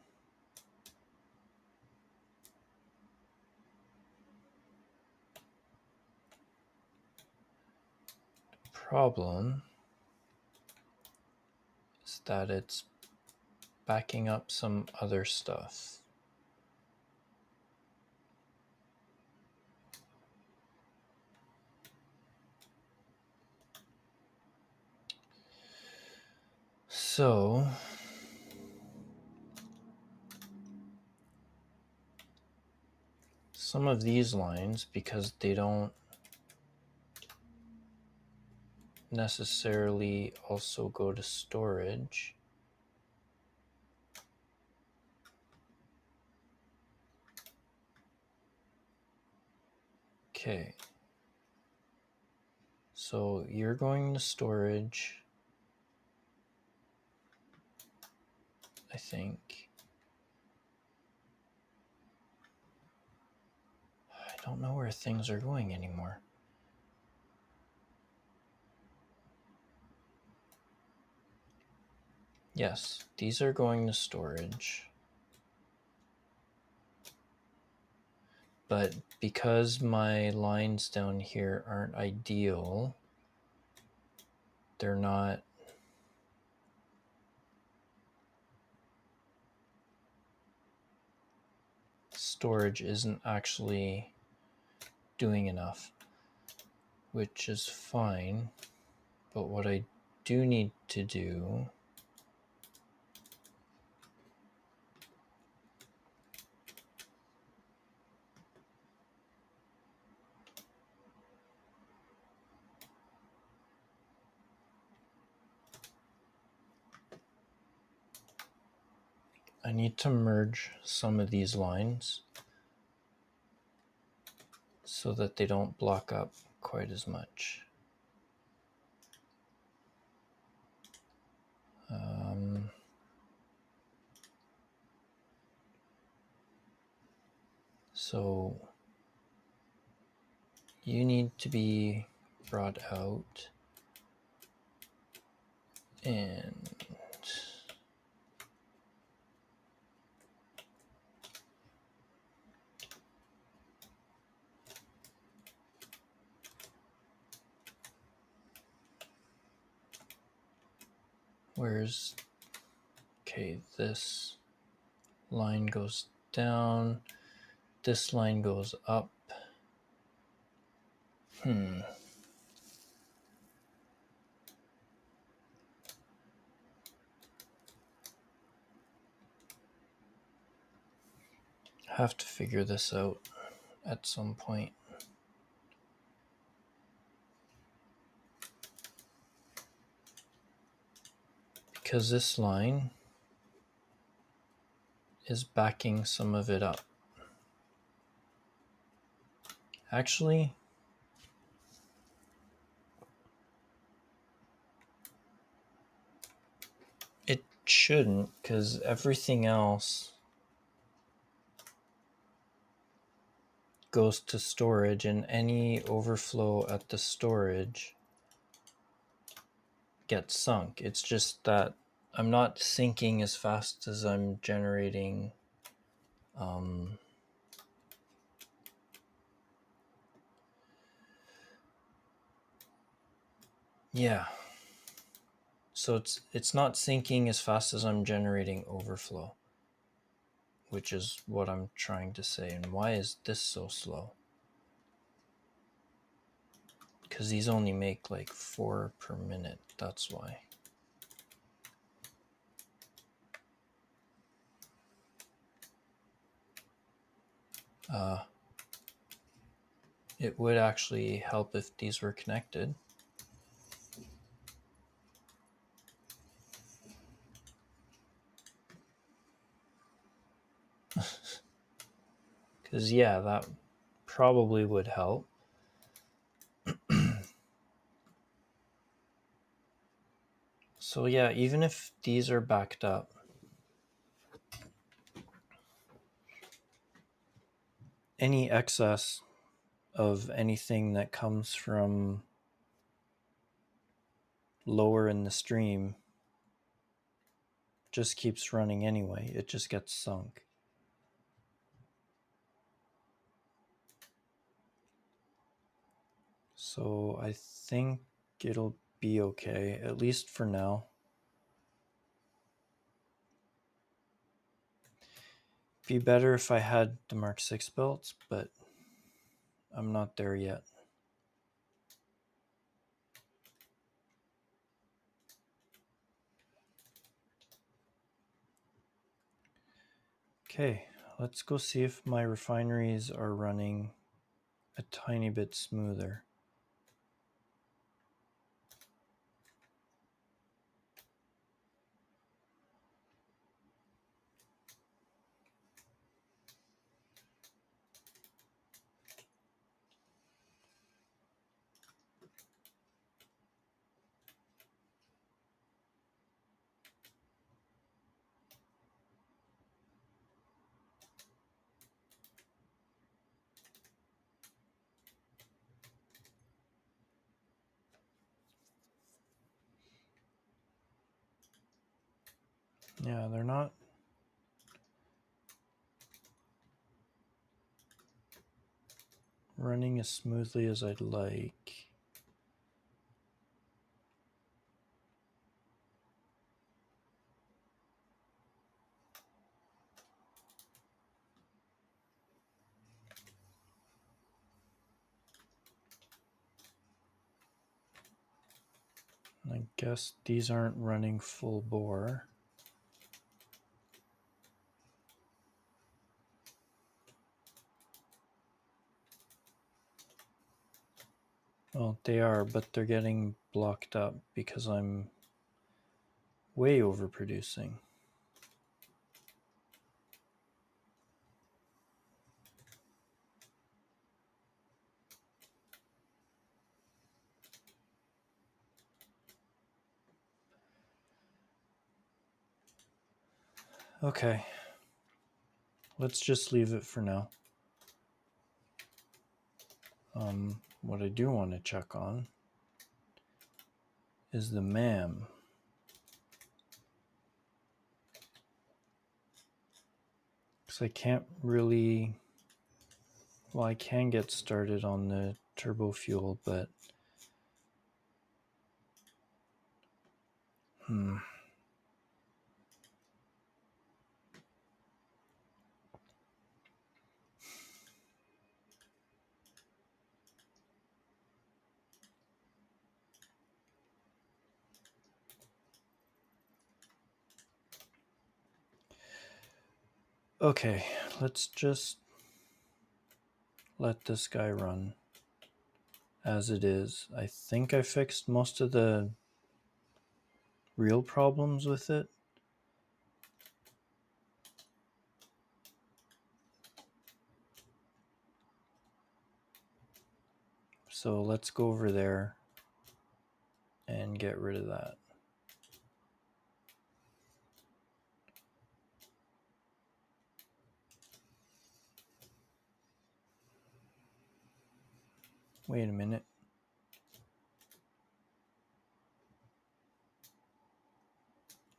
The problem is that it's backing up some other stuff. So some of these lines, because they don't necessarily also go to storage, okay, so you're going to storage, I think. I don't know where things are going anymore. Yes, these are going to storage. But because my lines down here aren't ideal, they're not storage isn't actually doing enough, which is fine. But what I do need to do I need to merge some of these lines so that they don't block up quite as much. So you need to be brought out, and Where's, okay, this line goes down, this line goes up. Have to figure this out at some point. Because this line is backing some of it up. Actually, it shouldn't, because everything else goes to storage, and any overflow at the storage gets sunk. It's just that I'm not sinking as fast as I'm generating yeah. So it's not sinking as fast as I'm generating overflow, which is what I'm trying to say. And why is this so slow? Because these only make like 4 per minute. That's why. It would actually help if these were connected. Because, yeah, that probably would help. So, yeah, even if these are backed up, any excess of anything that comes from lower in the stream just keeps running anyway. It just gets sunk. So I think it'll be okay, at least for now. Be better if I had the Mark 6 belts, but I'm not there yet. Okay, let's go see if my refineries are running a tiny bit smoother. Yeah, they're not running as smoothly as I'd like. I guess these aren't running full bore. Well, they are, but they're getting blocked up because I'm way overproducing. Okay, let's just leave it for now. What I do want to check on is the MAM. Because I can't really, well, I can get started on the turbo fuel, but Okay, let's just let this guy run as it is. I think I fixed most of the real problems with it. So let's go over there and get rid of that. Wait a minute.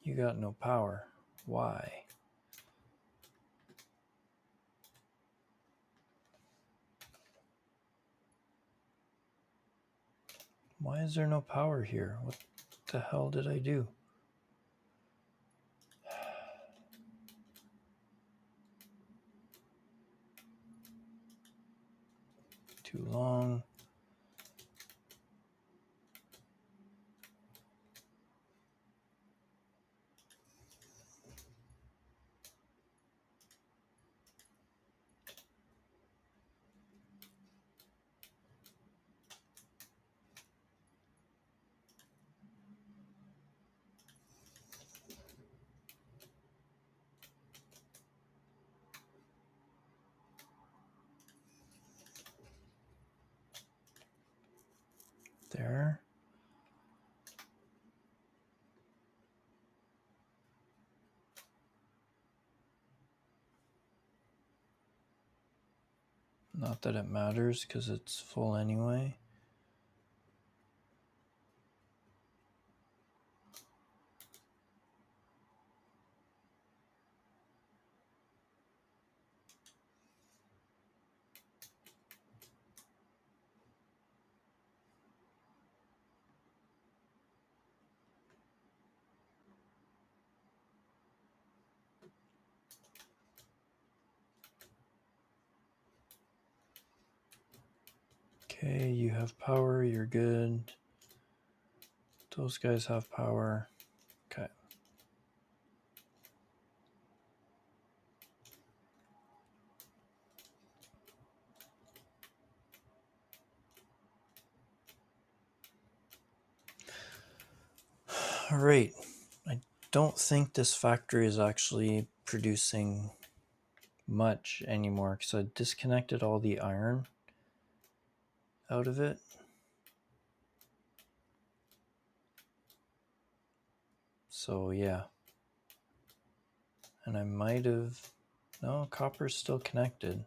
You got no power. Why? Why is there no power here? What the hell did I do? Too long. There. Not that it matters because it's full anyway. Okay, you have power, you're good. Those guys have power. Okay. All right. I don't think this factory is actually producing much anymore because I disconnected all the iron out of it. So yeah. And I might have... No, copper's still connected.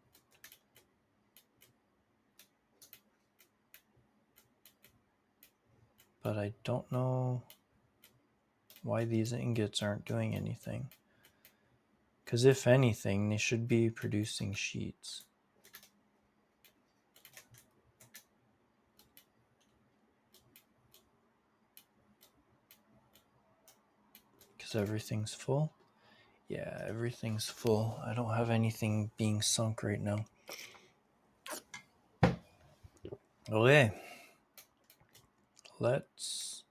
But I don't know why these ingots aren't doing anything. Because if anything, they should be producing sheets. Because everything's full. Yeah, everything's full. I don't have anything being sunk right now. Okay. Let's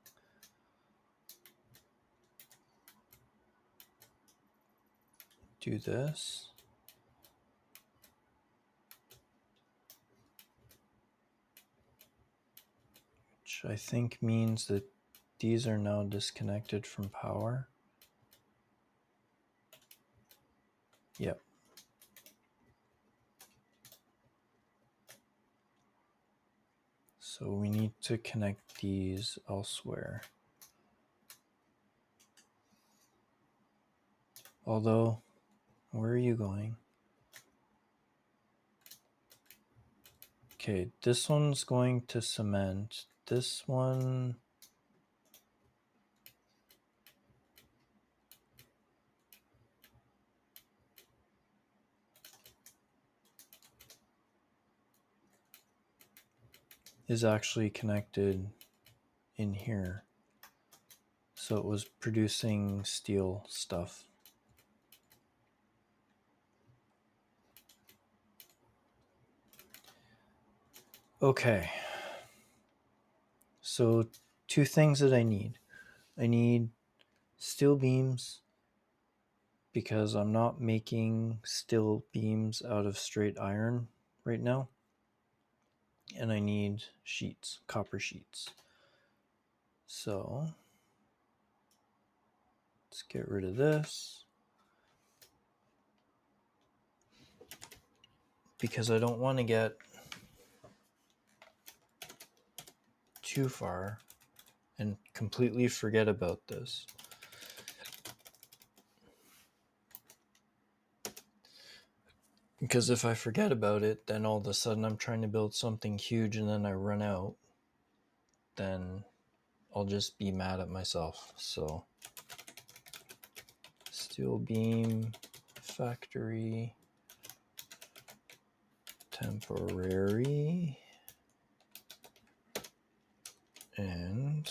do this. Which I think means that these are now disconnected from power. Yep. So we need to connect these elsewhere. Although, where are you going? Okay, this one's going to cement. This one... is actually connected in here. So it was producing steel stuff. Okay. So 2 things that I need. I need steel beams because I'm not making steel beams out of straight iron right now. And I need sheets, copper sheets. So let's get rid of this. Because I don't want to get too far and completely forget about this. Because if I forget about it, then all of a sudden I'm trying to build something huge and then I run out, then I'll just be mad at myself. So steel beam factory temporary and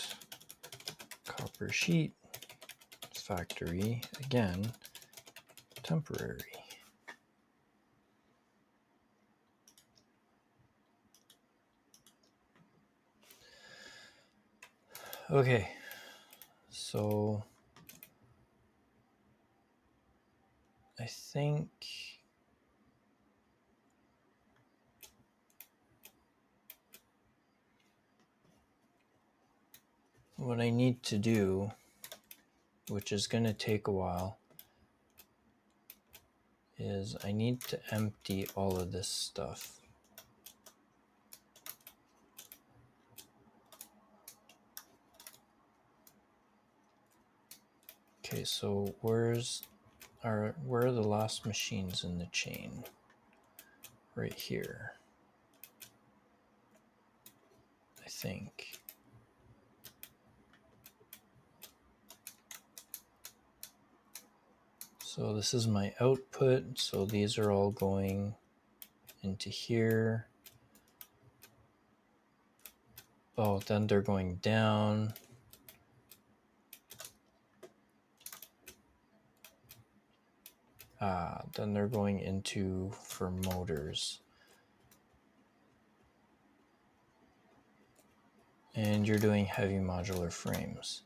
copper sheet factory again temporary. Okay, so I think what I need to do, which is going to take a while, is I need to empty all of this stuff. Okay, so where are the last machines in the chain? Right here, I think. So this is my output. So these are all going into here. Oh, then they're going down. Then they're going into for motors. And you're doing heavy modular frames.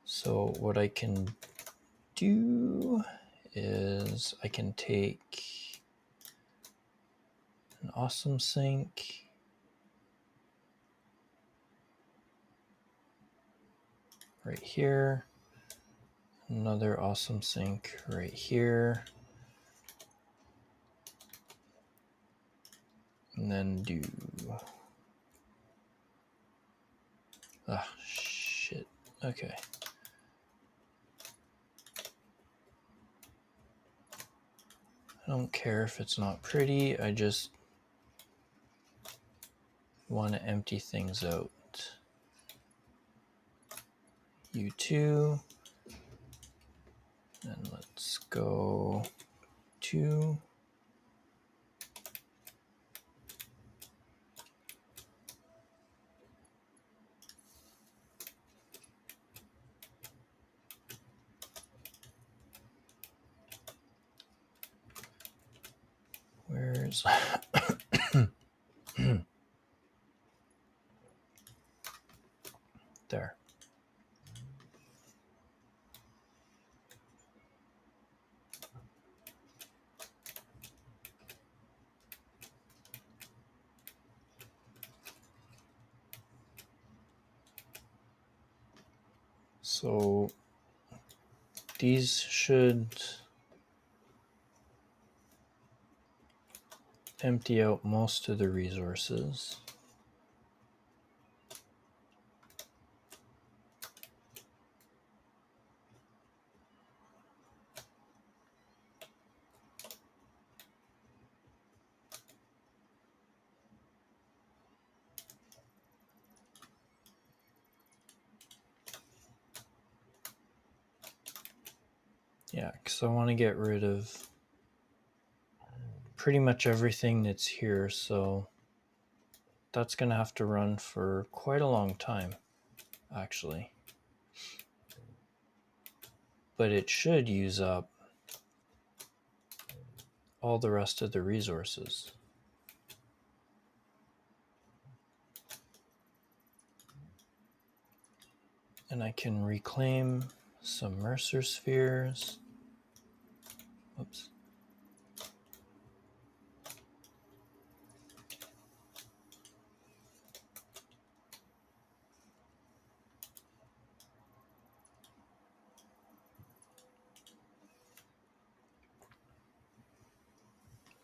So what I can do is I can take an awesome sink, right here, another awesome sink right here, and then do shit. Okay. I don't care if it's not pretty, I just want to empty things out. U2, and let's go 2. Where's there? So these should empty out most of the resources. Yeah, because I want to get rid of pretty much everything that's here, so that's going to have to run for quite a long time, actually. But it should use up all the rest of the resources. And I can reclaim some Mercer spheres. Oops.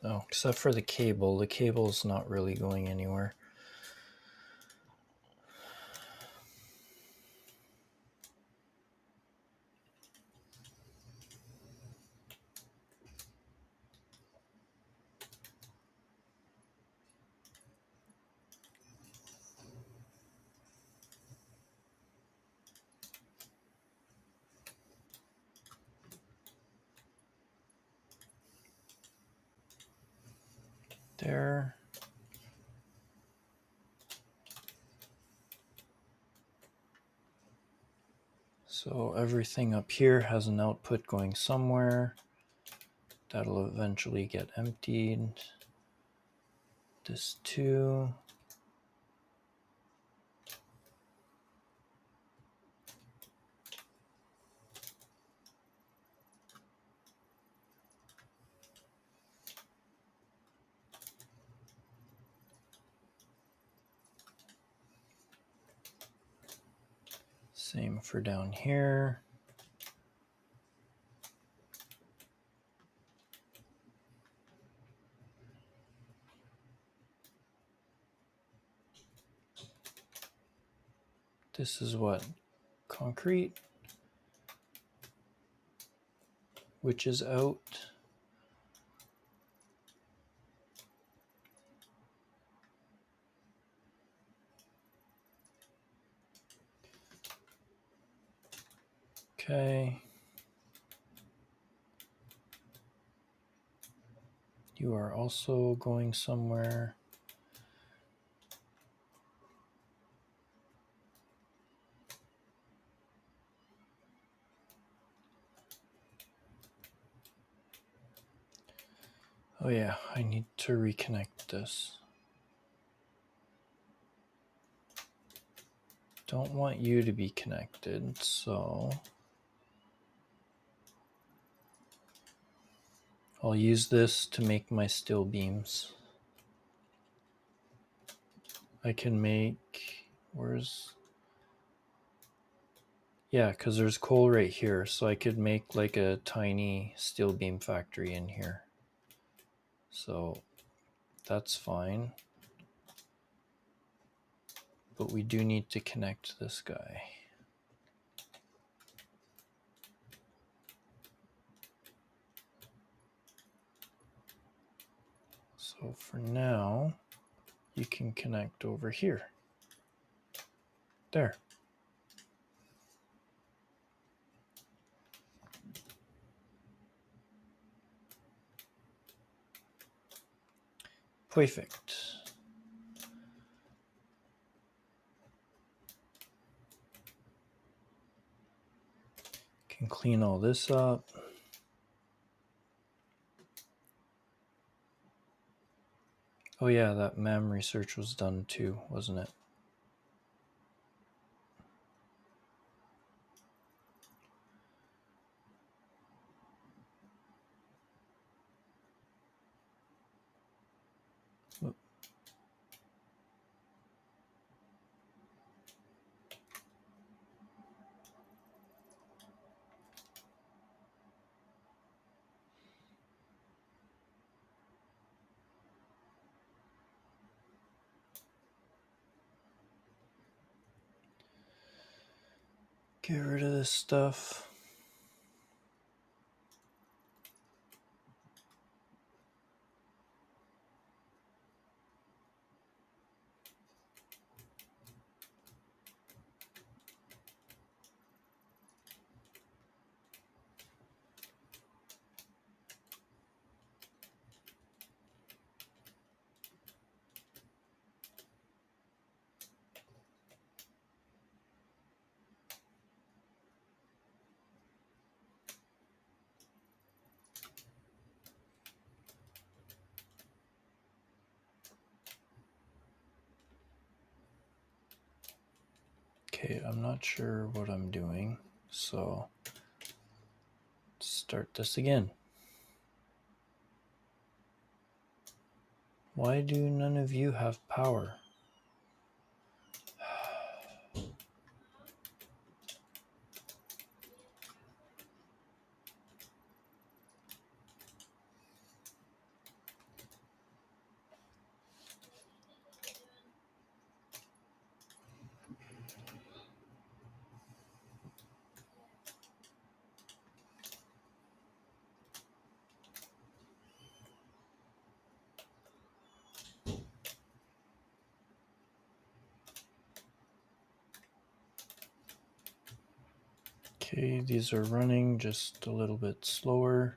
Oh, except for the cable. The cable's not really going anywhere. There. So everything up here has an output going somewhere. That'll eventually get emptied. This too. Same for down here. This is what? Concrete, which is out. Okay. You are also going somewhere. Oh yeah, I need to reconnect this. Don't want you to be connected, so I'll use this to make my steel beams. I can make, yeah, because there's coal right here, so I could make like a tiny steel beam factory in here. So that's fine. But we do need to connect this guy. So for now, you can connect over here. There. Perfect. Can clean all this up. Oh yeah, that MEM research was done too, wasn't it? Get rid of this stuff. Okay, I'm not sure what I'm doing, so start this again. Why do none of you have power? Okay, these are running just a little bit slower.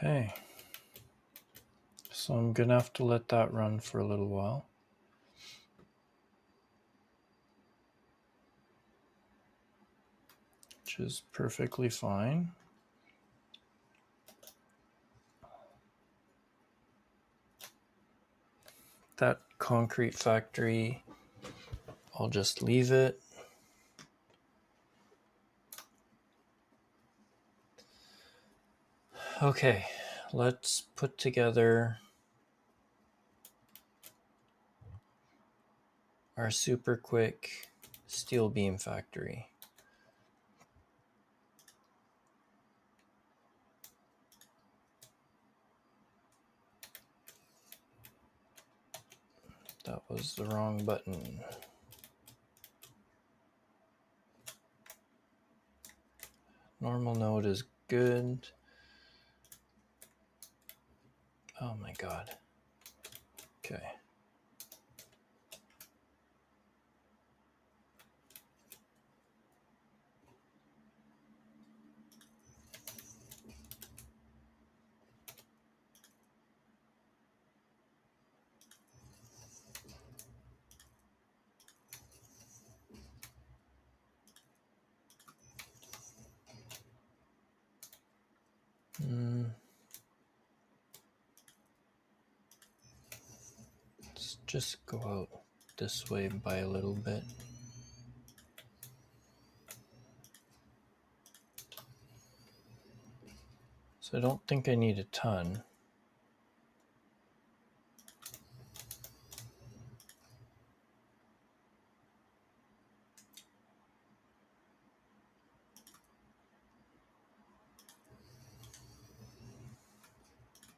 Okay, so I'm gonna have to let that run for a little while. Which is perfectly fine. That concrete factory, I'll just leave it. Okay, let's put together our super quick steel beam factory. That was the wrong button. Normal node is good. Oh my god. Okay. Let's just go out this way by a little bit. So I don't think I need a ton.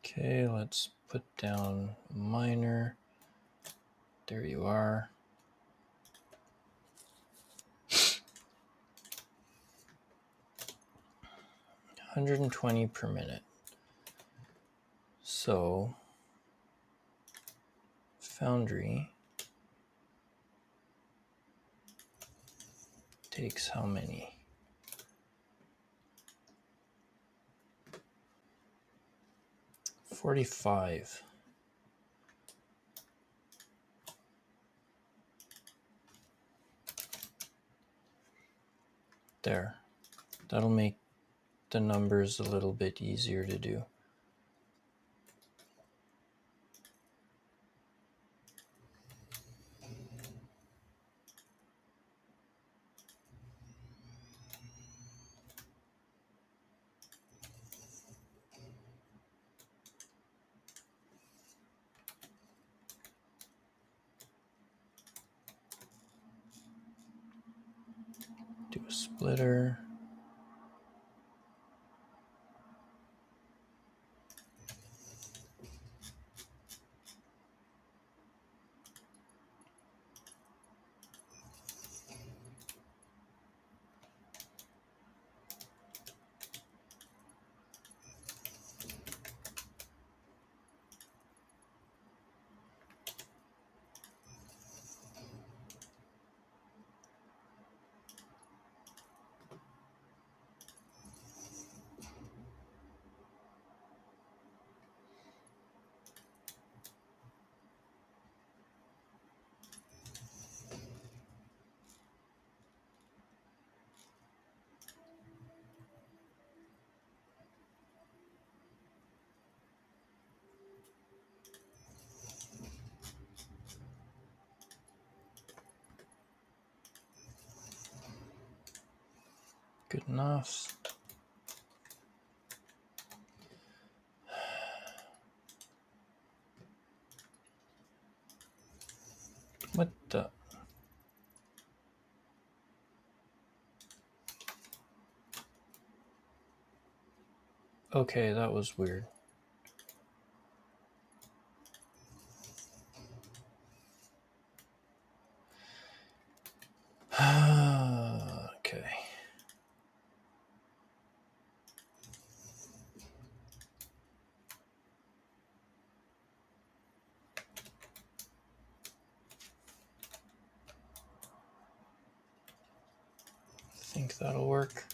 Okay, let's put down a miner. There you are. 120 per minute. So Foundry takes how many? $45. There. That'll make the numbers a little bit easier to do. Do a splitter. Good enough. What the? Okay, that was weird. Okay. I think that'll work.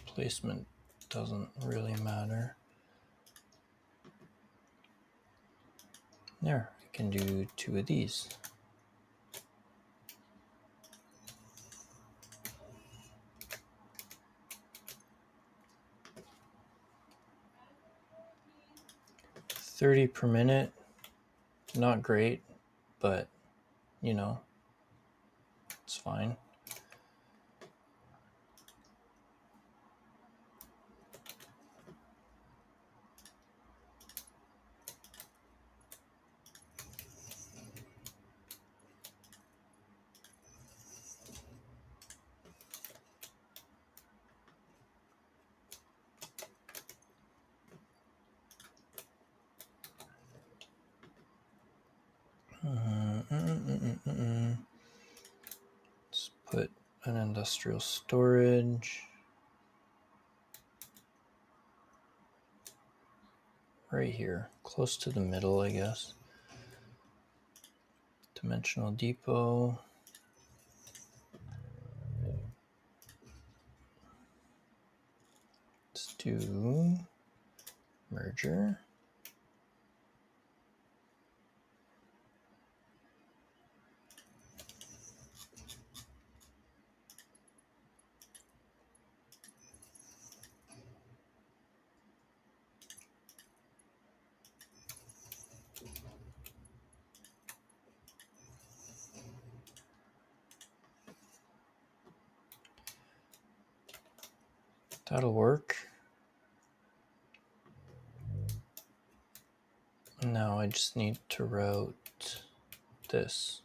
Placement doesn't really matter. There, I can do 2 of these. $30 per minute, not great, but you know, it's fine. Let's put an industrial storage right here, close to the middle, I guess. Dimensional depot. Let's do merger. That'll work. Now I just need to route this.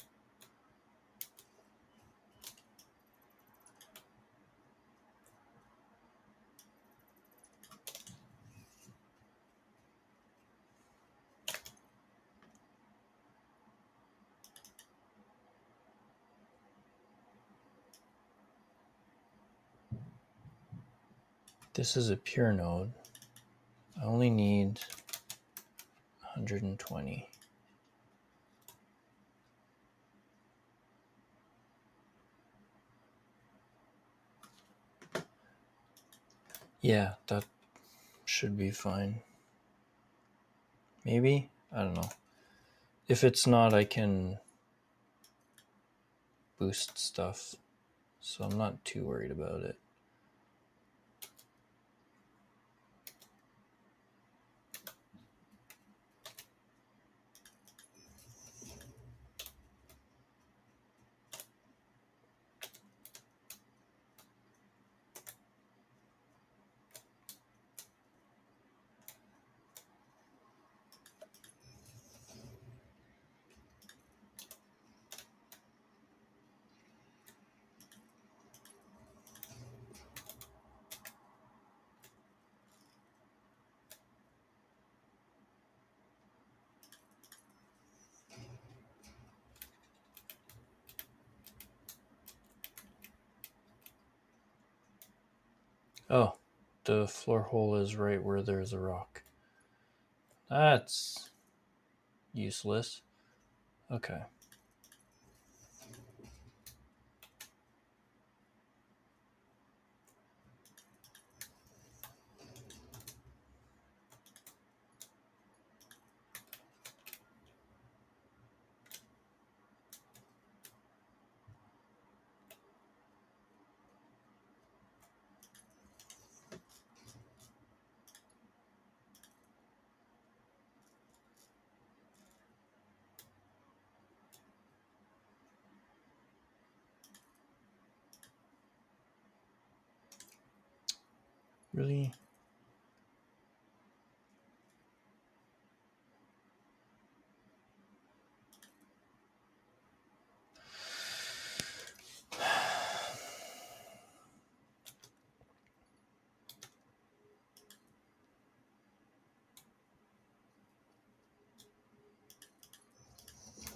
This is a pure node. I only need 120. Yeah, that should be fine. Maybe? I don't know. If it's not, I can boost stuff. So I'm not too worried about it. Oh, the floor hole is right where there's a rock. That's useless. Okay. Really?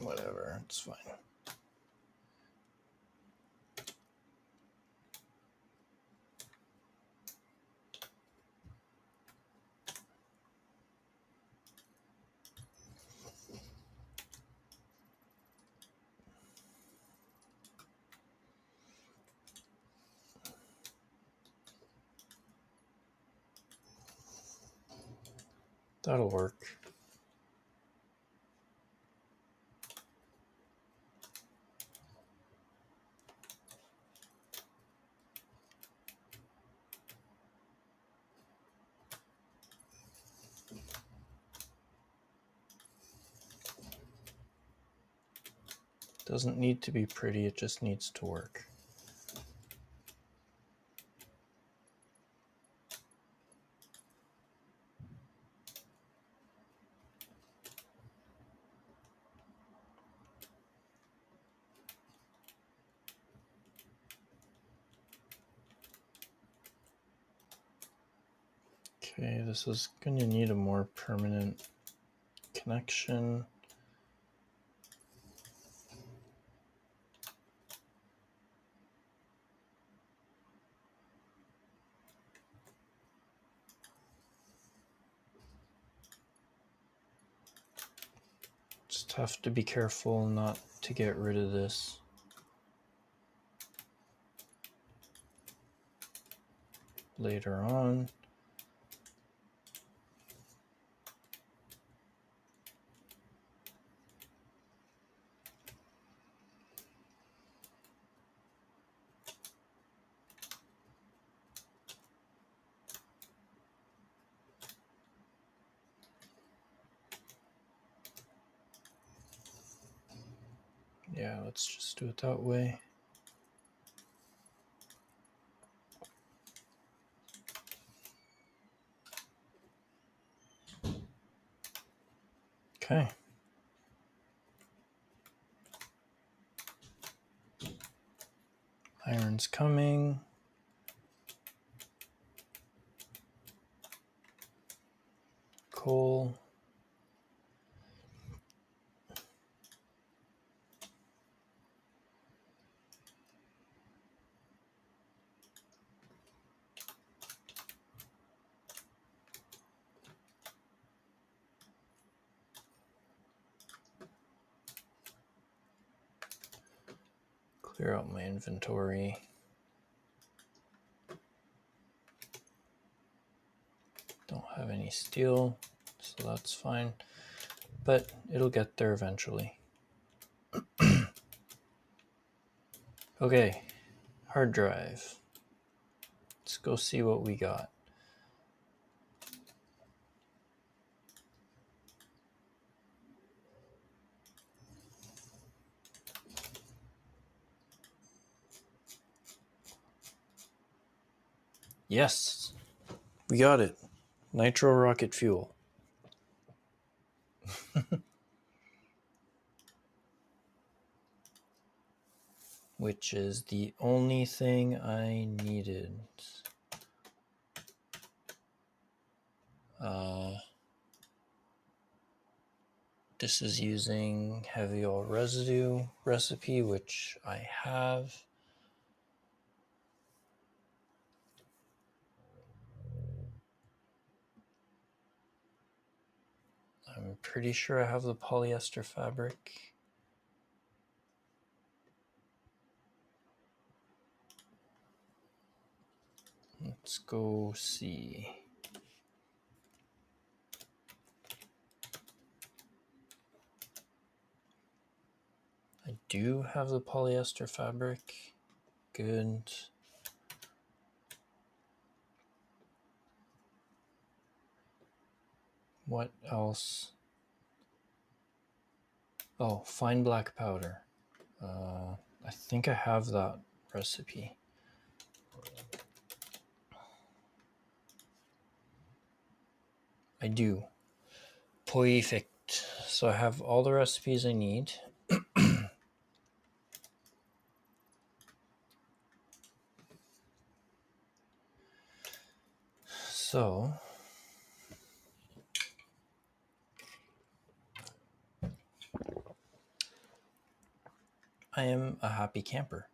Whatever, it's fine. That'll work. Doesn't need to be pretty, it just needs to work. Okay, this is going to need a more permanent connection. Just have to be careful not to get rid of this. Later on. Yeah, let's just do it that way. Okay. Iron's coming. Coal. Clear out my inventory. Don't have any steel, so that's fine. But it'll get there eventually. Okay, hard drive. Let's go see what we got. Yes, we got it. Nitro rocket fuel. Which is the only thing I needed. This is using heavy oil residue recipe, which I have. pretty sure I have the polyester fabric. Let's go see. I do have the polyester fabric. Good. What else? Oh, fine black powder. I think I have that recipe. I do. Perfect. So I have all the recipes I need. So I am a happy camper.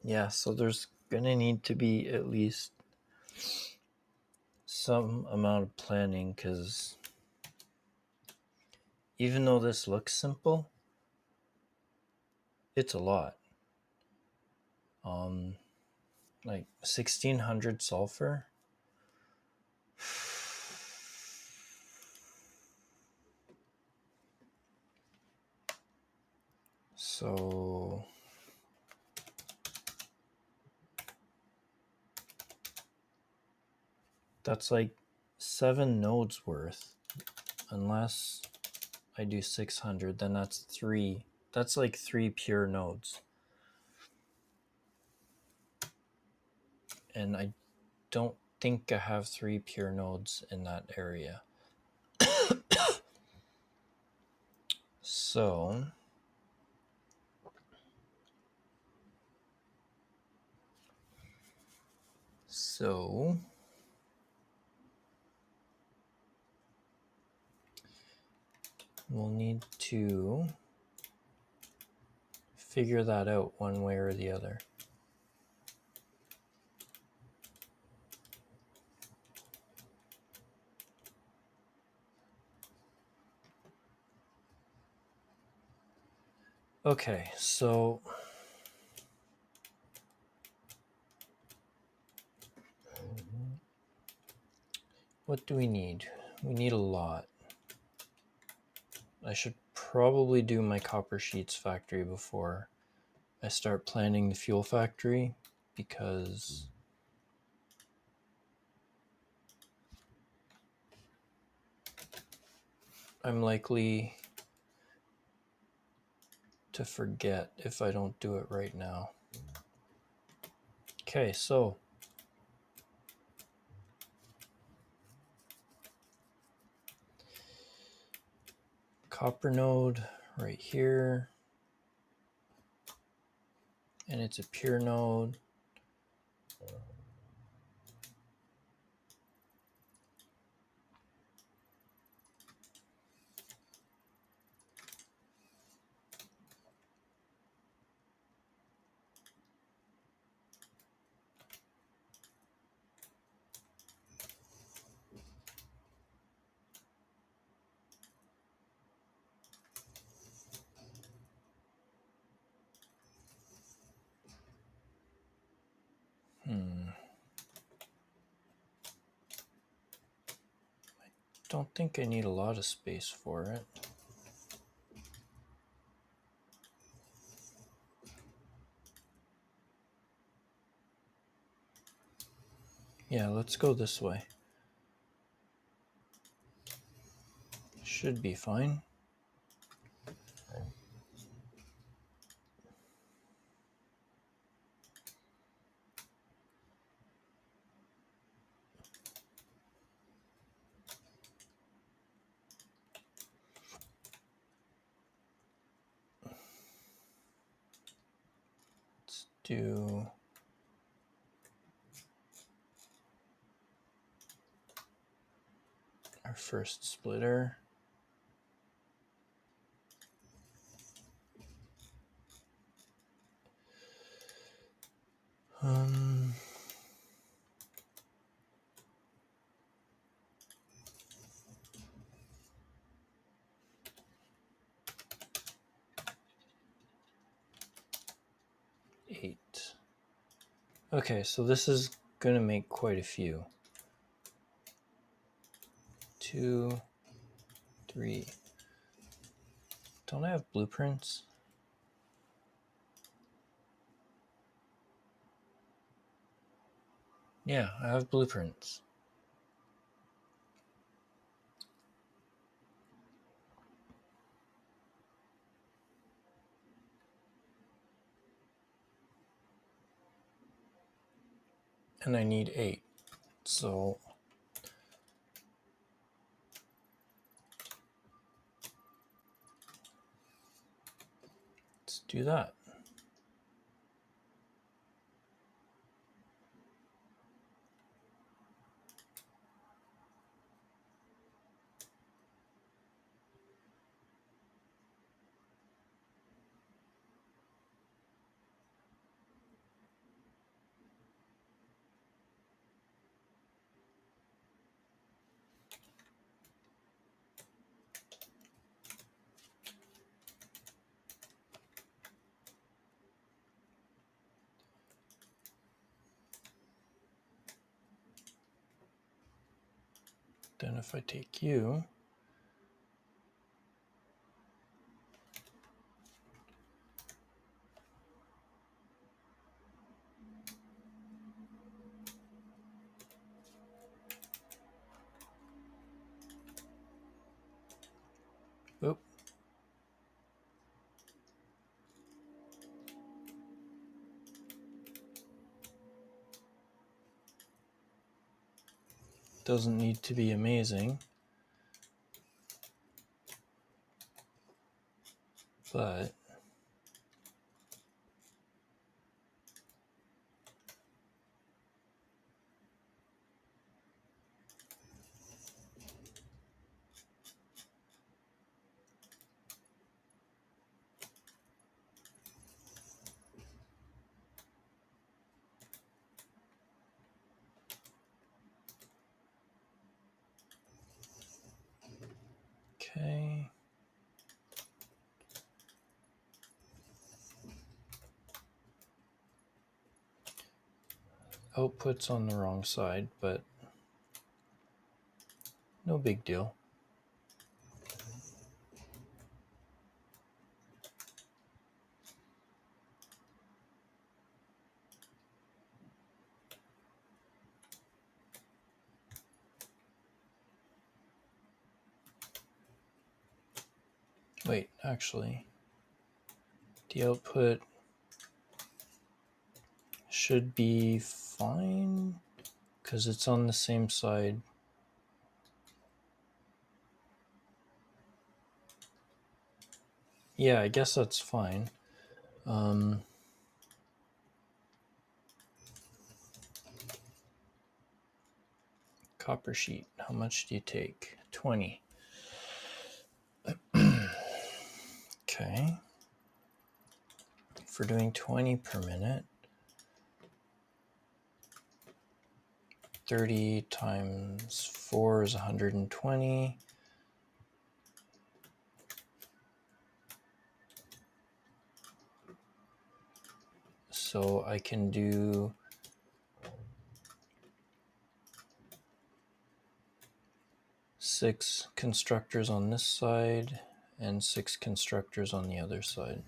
Yeah, so there's gonna need to be at least some amount of planning, because even though this looks simple, it's a lot. Like 1600 sulfur. So that's like 7 nodes worth. Unless I do 600, then that's 3. That's like 3 pure nodes. And I don't think I have 3 pure nodes in that area. So we'll need to figure that out one way or the other. Okay, so what do we need? We need a lot. I should probably do my copper sheets factory before I start planning the fuel factory, because I'm likely to forget if I don't do it right now. Okay, so copper node right here, and it's a pure node. Don't think I need a lot of space for it. Yeah, let's go this way. Should be fine. Let's do our first splitter. Okay, so this is going to make quite a few. 2, 3. Don't I have blueprints? Yeah, I have blueprints. And I need 8. So let's do that. Then if I take you, oop, doesn't need to be amazing, but okay. Output's on the wrong side, but no big deal. Wait, actually, the output should be fine because it's on the same side. Yeah, I guess that's fine. Copper sheet, how much do you take? 20. Okay. For doing 20 per minute, 30 times 4 is 120. So I can do 6 constructors on this side and 6 constructors on the other side.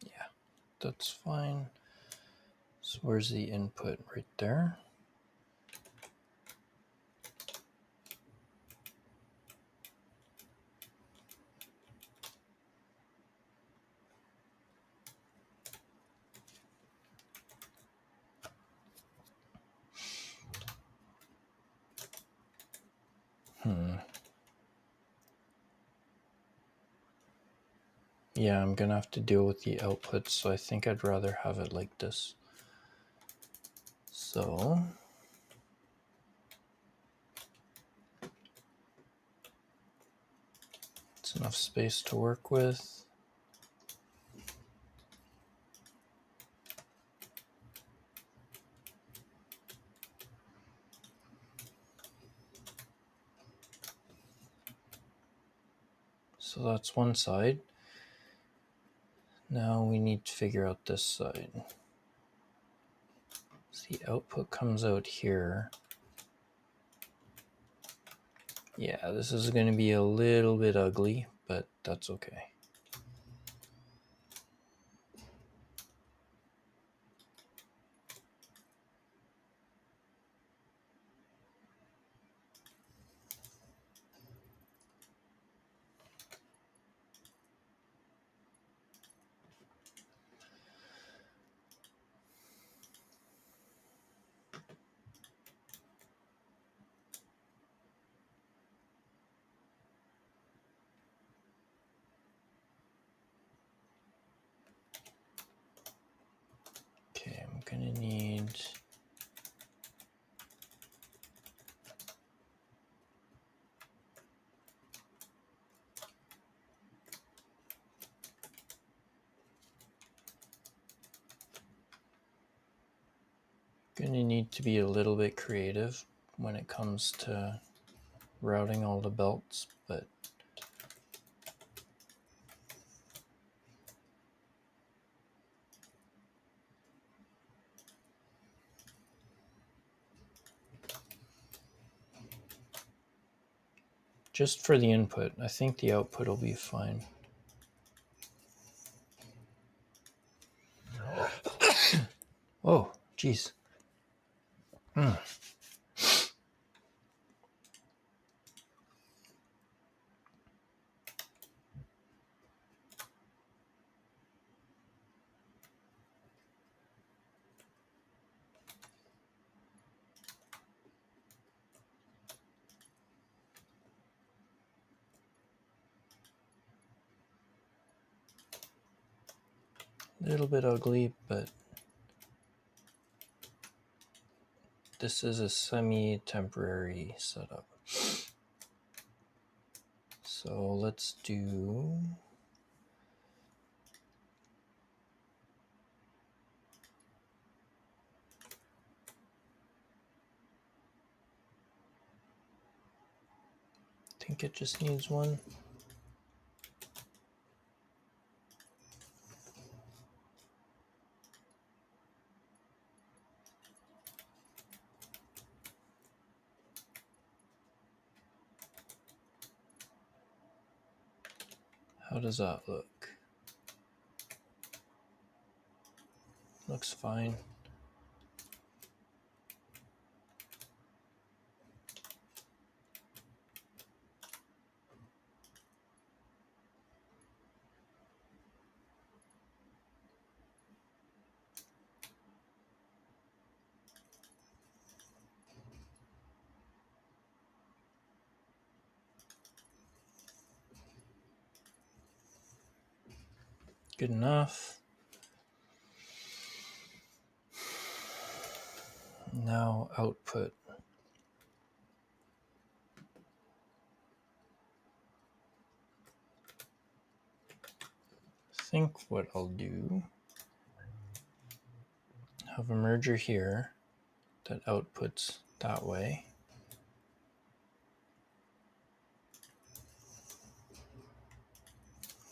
Yeah, that's fine. So where's the input? Right there. Yeah, I'm gonna have to deal with the output, so I think I'd rather have it like this. So That's enough space to work with. So that's one side. Now we need to figure out this side. So the output comes out here. Yeah, this is going to be a little bit ugly, but that's okay. Okay, I'm going to need to be a little bit creative when it comes to routing all the belts, but just for the input, I think the output will be fine. Oh, geez. A little bit ugly, but this is a semi-temporary setup. So let's do I think it just needs one. How does that look? Looks fine. Good enough. Now output. I think what I'll do, have a merger here that outputs that way.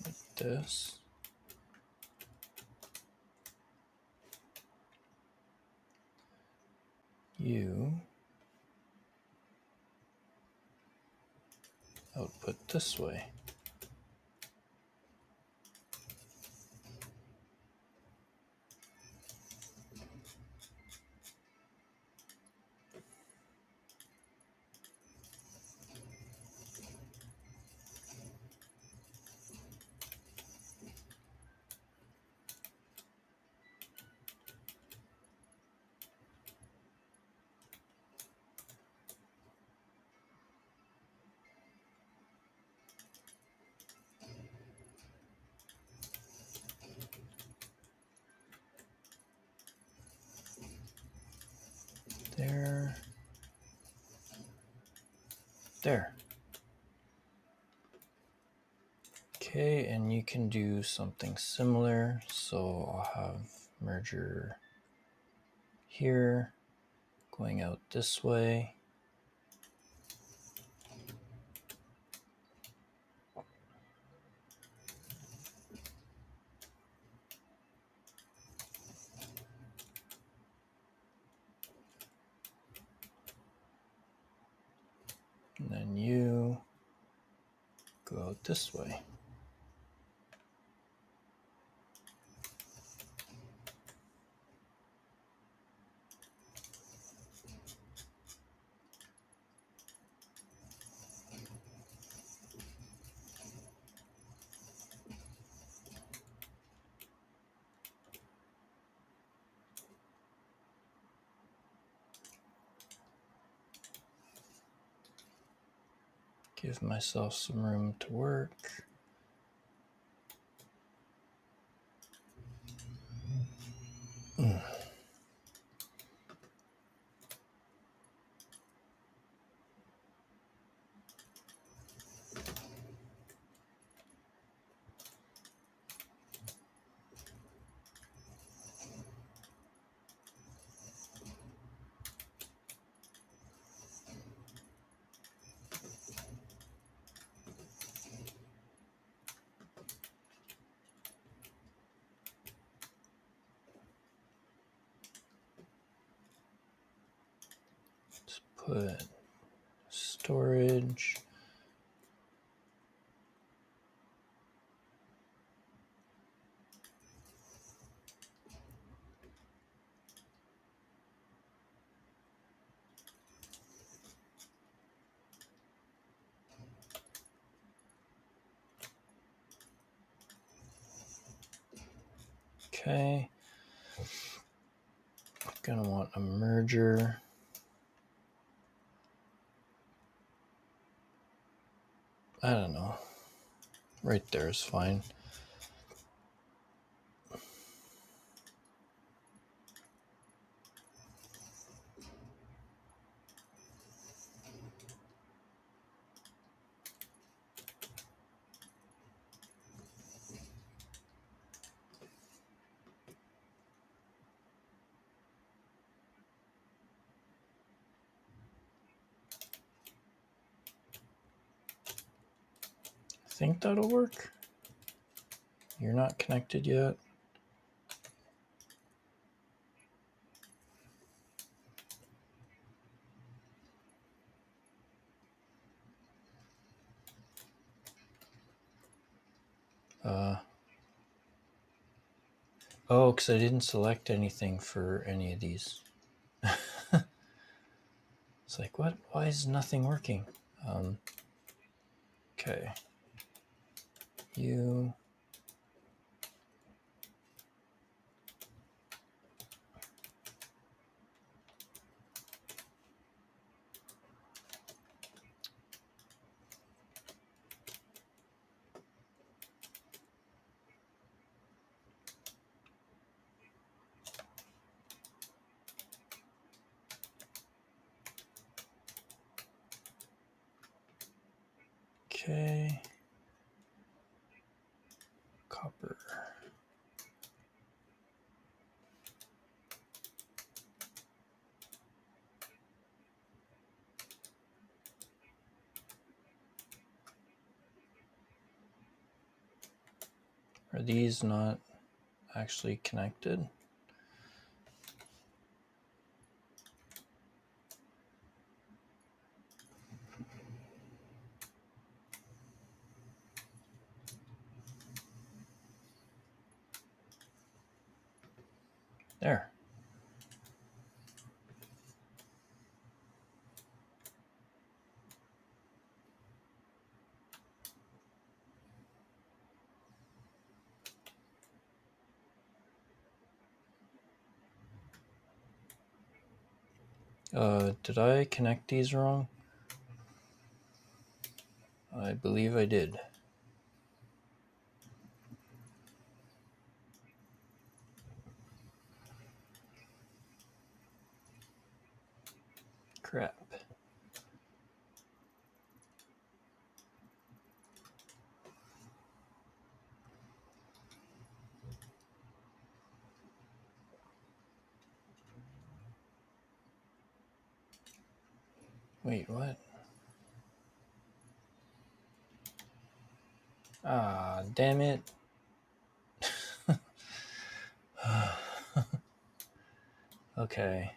Like this. You output this way. There. There. Okay, and you can do something similar. So I'll have merger here, going out this way. And then you go out this way. Give myself some room to work. Let's put storage. Okay. Gonna want a merger. I don't know. Right there is fine. I think that'll work. You're not connected yet. Oh, because I didn't select anything for any of these. It's like, what? Why is nothing working? Okay. You. Okay. Copper. Are these not actually connected? There. Did I connect these wrong? I believe I did. Crap. Wait, what? Ah, damn it. Okay.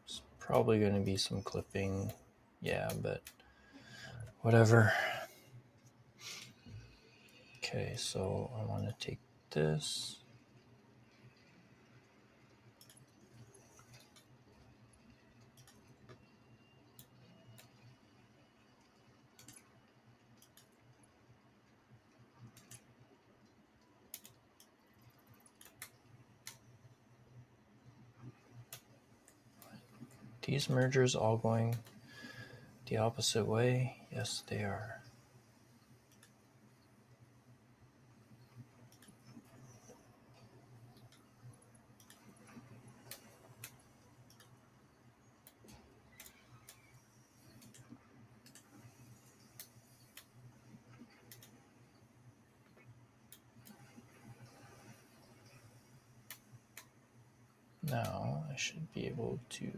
It's probably going to be some clipping. Yeah, but whatever. Okay, so I want to take this. These mergers all going the opposite way? Yes, they are. Now I should be able to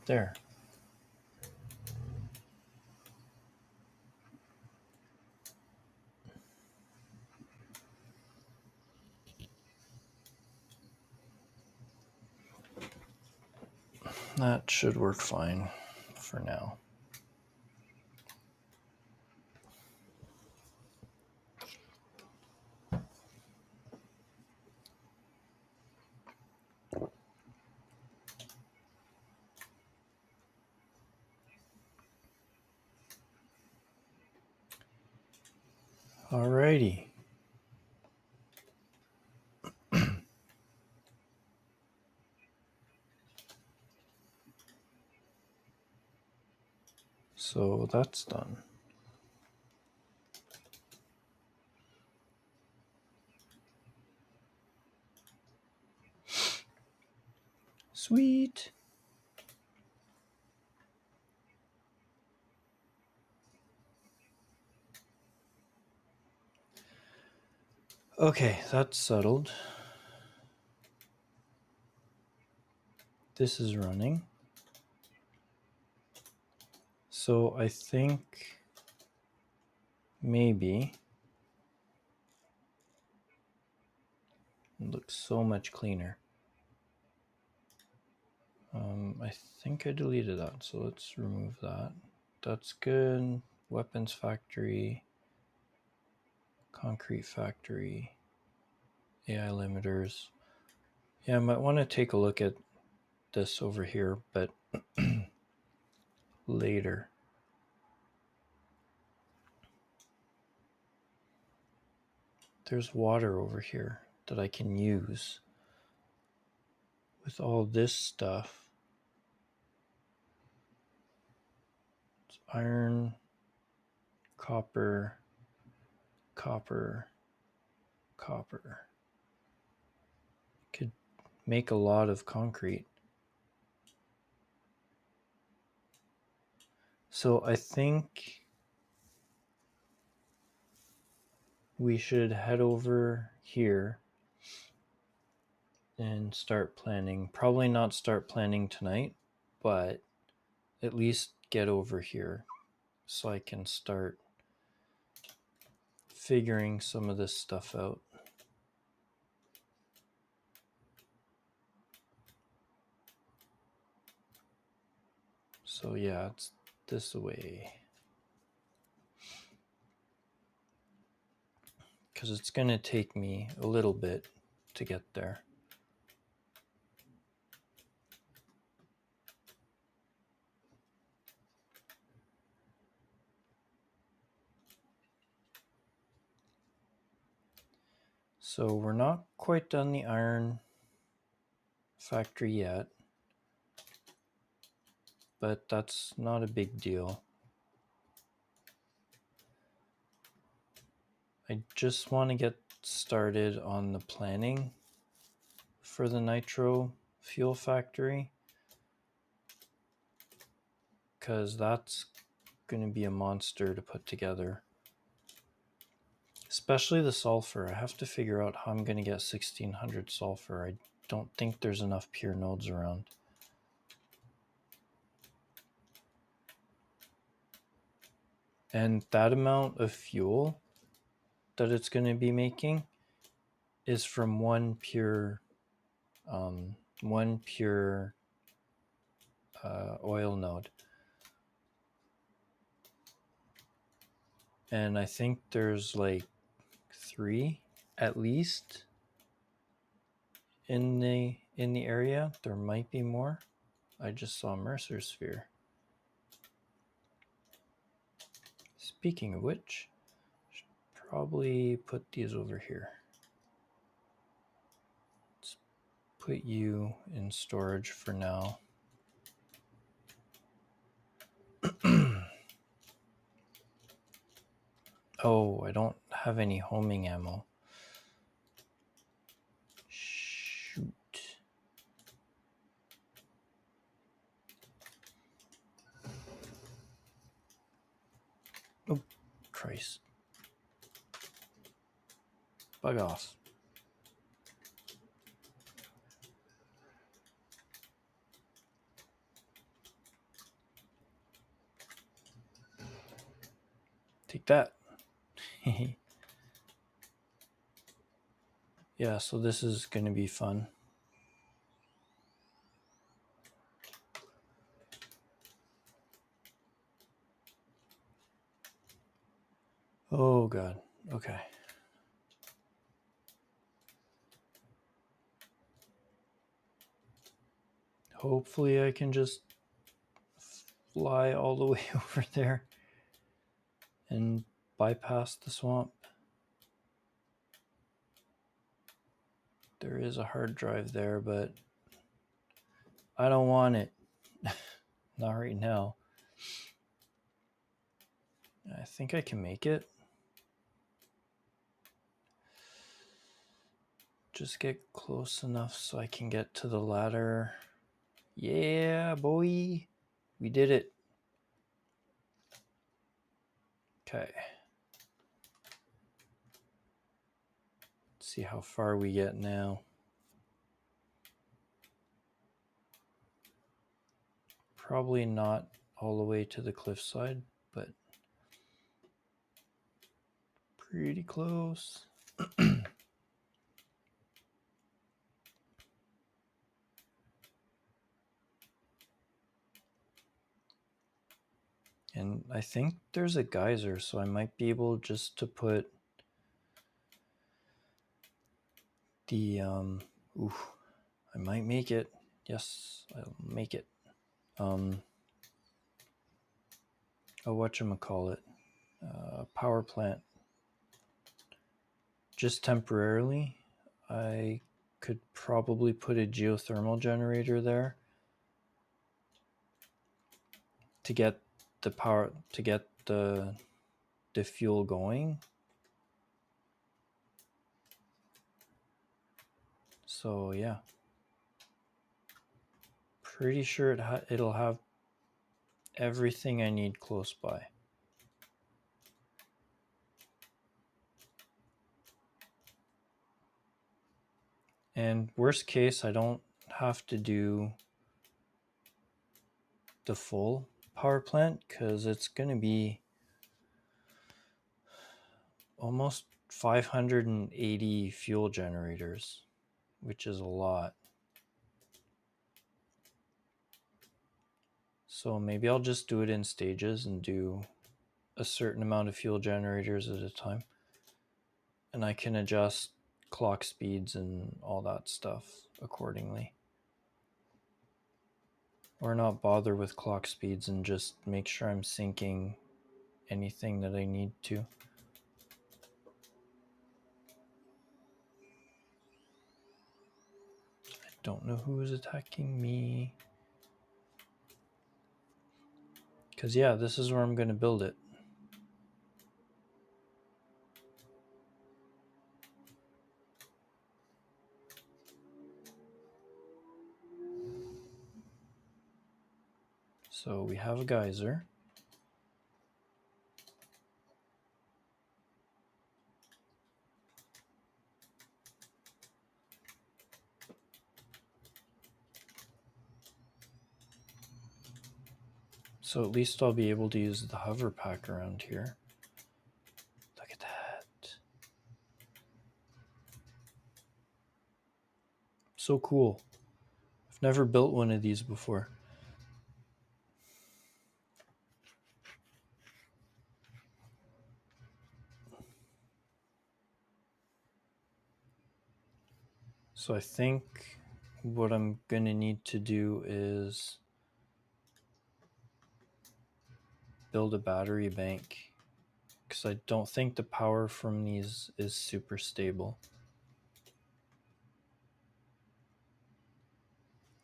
there. That should work fine for now. Alrighty. So that's done. Sweet. Okay, that's settled. This is running. So I think maybe it looks so much cleaner. I think I deleted that, so let's remove that. That's good. Weapons factory, concrete factory, AI limiters. Yeah, I might want to take a look at this over here, but later. There's water over here that I can use with all this stuff. It's iron, copper, copper, copper. Could make a lot of concrete. So I think we should head over here and start planning. Probably not start planning tonight, but at least get over here so I can start figuring some of this stuff out. So yeah, it's this way. Because it's going to take me a little bit to get there. So we're not quite done the iron factory yet, but that's not a big deal. I just want to get started on the planning for the Nitro fuel factory, because that's going to be a monster to put together. Especially the sulfur. I have to figure out how I'm going to get 1600 sulfur. I don't think there's enough pure nodes around. And that amount of fuel that it's going to be making is from one pure oil node. And I think there's like 3 at least in the area. There might be more. I just saw Mercer Sphere. Speaking of which, should probably put these over here. Let's put you in storage for now. Oh, I don't have any homing ammo. Shoot. Oh, Christ. Bug off. Take that. Yeah, so this is going to be fun. Oh, God. Okay. Hopefully I can just fly all the way over there and bypass the swamp. There is a hard drive there, but I don't want it. Not right now. I think I can make it. Just get close enough so I can get to the ladder. Yeah, boy. We did it. Okay. Let's see how far we get now. Probably not all the way to the cliffside, but pretty close. And I think there's a geyser, so I might be able just to put the oof, I might make it. Yes, I'll make it. Oh, whatchamacallit, power plant. Just temporarily, I could probably put a geothermal generator there to get the power, to get the fuel going. So yeah, pretty sure it'll have everything I need close by. And worst case, I don't have to do the full power plant because it's going to be almost 580 fuel generators, which is a lot. So maybe I'll just do it in stages and do a certain amount of fuel generators at a time. And I can adjust clock speeds and all that stuff accordingly. Or not bother with clock speeds and just make sure I'm syncing anything that I need to. Don't know who is attacking me. Because, yeah, this is where I'm going to build it. So we have a geyser. So at least I'll be able to use the hover pack around here. Look at that. So cool. I've never built one of these before. So I think what I'm going to need to do is build a battery bank, because I don't think the power from these is super stable.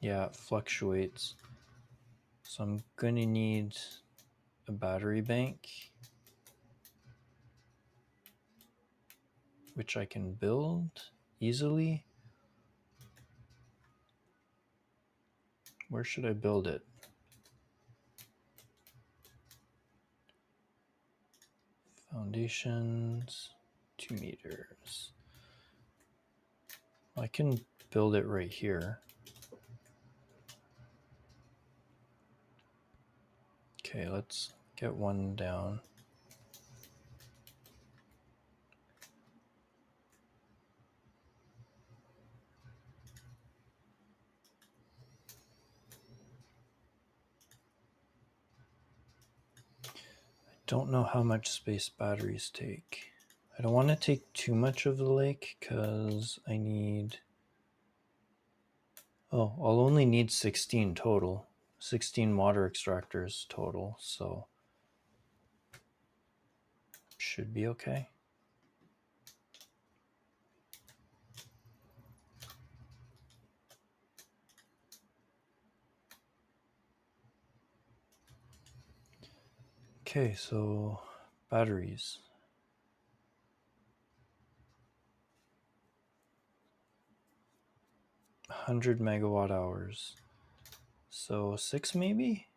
Yeah, it fluctuates. So I'm going to need a battery bank, which I can build easily. Where should I build it? Foundations, 2 meters. I can build it right here. Okay, let's get one down. Don't know how much space batteries take. I don't want to take too much of the lake because I need... Oh, I'll only need 16 total. 16 water extractors total, so should be okay. Okay, so batteries. 100 megawatt hours. So 6 maybe?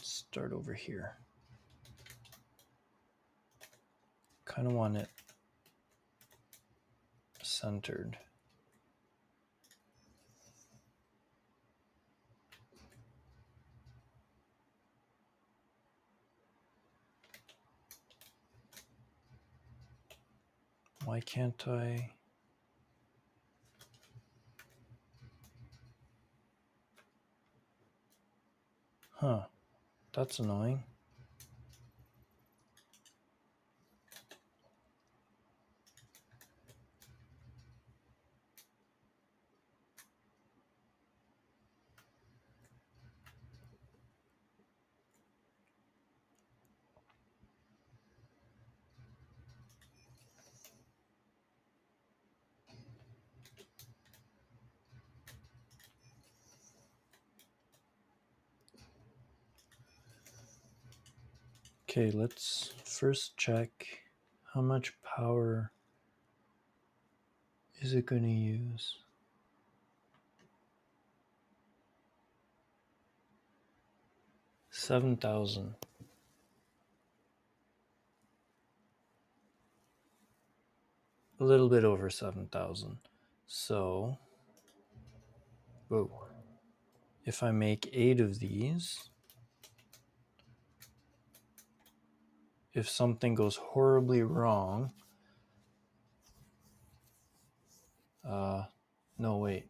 Start over here. Kind of want it centered. Why can't I? Huh, that's annoying. Okay, let's first check how much power is it going to use. 7,000. A little bit over 7,000. So, whoa. If I make 8 of these, if something goes horribly wrong, no, wait.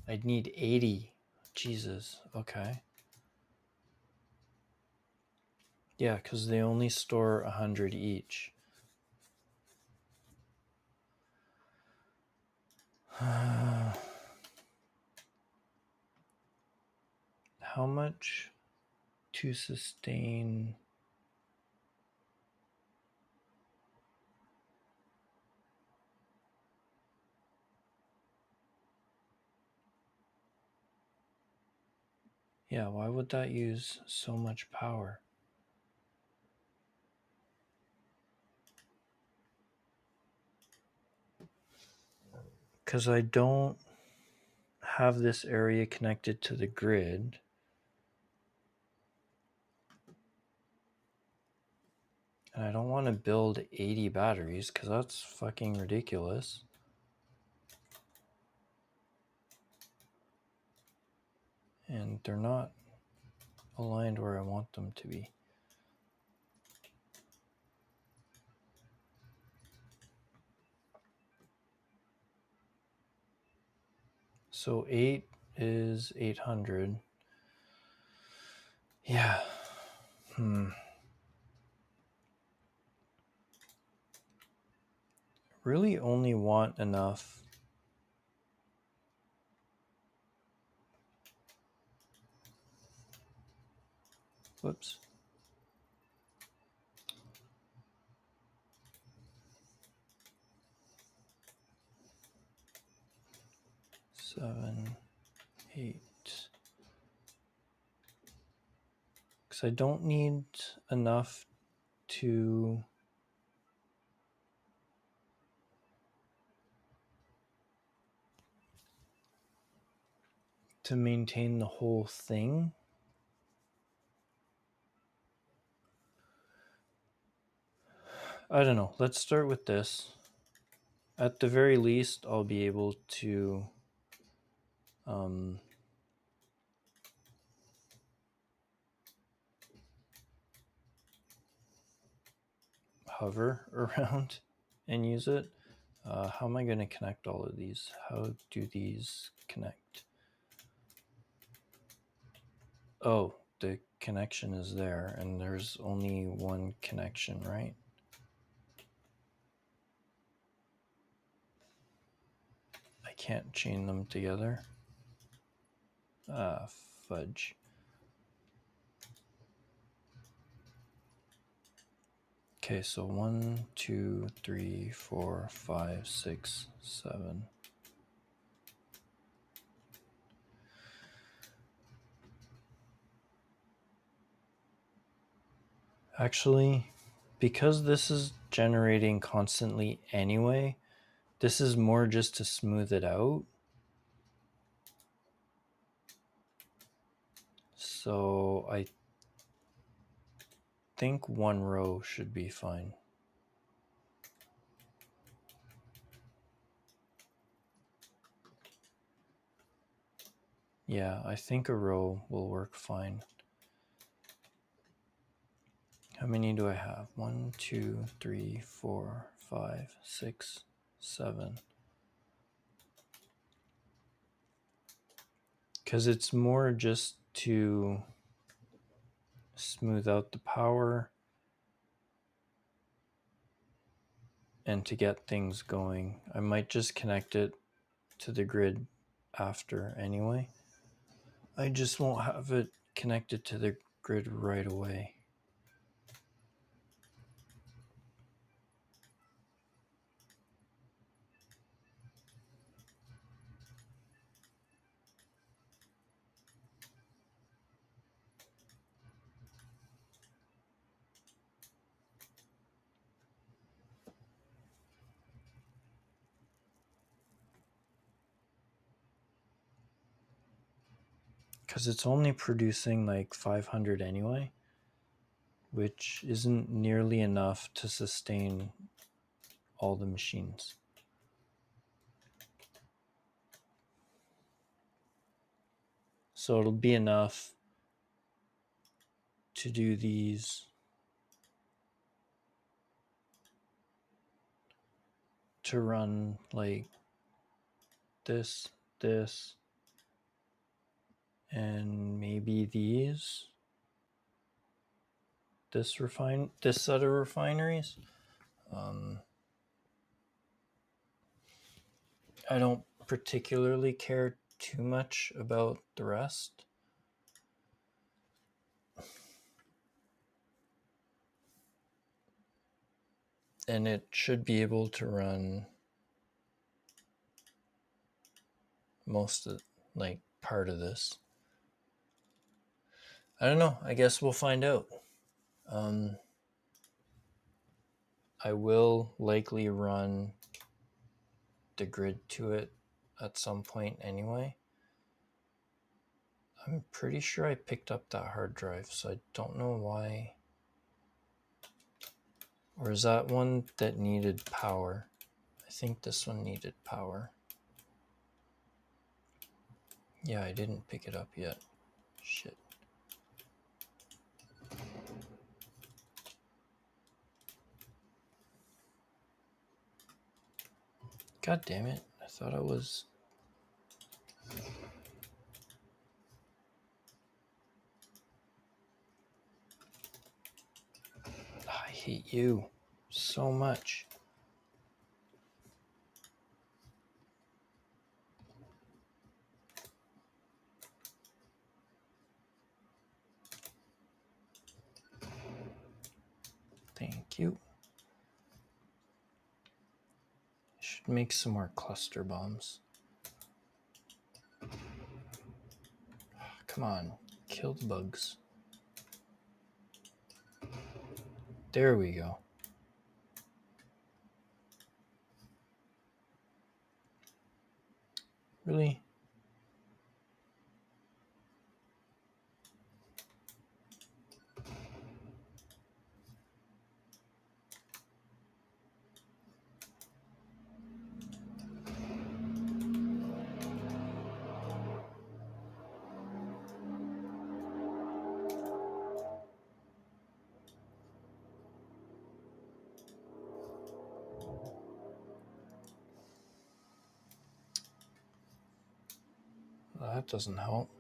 I'd need 80. Jesus, okay. Yeah, because they only store 100 each. How much to sustain? Yeah, why would that use so much power? Because I don't have this area connected to the grid. And I don't want to build 80 batteries because that's fucking ridiculous. And they're not aligned where I want them to be. So 8 is 800. Yeah. Really only want enough. Whoops. Seven, 8. Because I don't need enough to maintain the whole thing. I don't know. Let's start with this. At the very least, I'll be able to hover around and use it. How am I going to connect all of these? How do these connect? Oh, the connection is there, and there's only one connection, right? I can't chain them together. Ah, fudge. Okay, so 1, 2, 3, 4, 5, 6, 7. Actually, because this is generating constantly anyway, this is more just to smooth it out. So I think one row should be fine. Yeah, I think a row will work fine. How many do I have? 1, 2, 3, 4, 5, 6, 7. Because it's more just to smooth out the power and to get things going. I might just connect it to the grid after anyway. I just won't have it connected to the grid right away. Because it's only producing like 500 anyway, which isn't nearly enough to sustain all the machines. So it'll be enough to do these to run like this, and maybe these. This set of refineries. I don't particularly care too much about the rest. And it should be able to run most of, like, part of this. I don't know. I guess we'll find out. I will likely run the grid to it at some point anyway. I'm pretty sure I picked up that hard drive, so I don't know why. Or is that one that needed power? I think this one needed power. Yeah, I didn't pick it up yet. Shit. God damn it. I thought I was... I hate you so much. Thank you. I should make some more cluster bombs. Come on, kill the bugs. There we go. Really? Well, that doesn't help.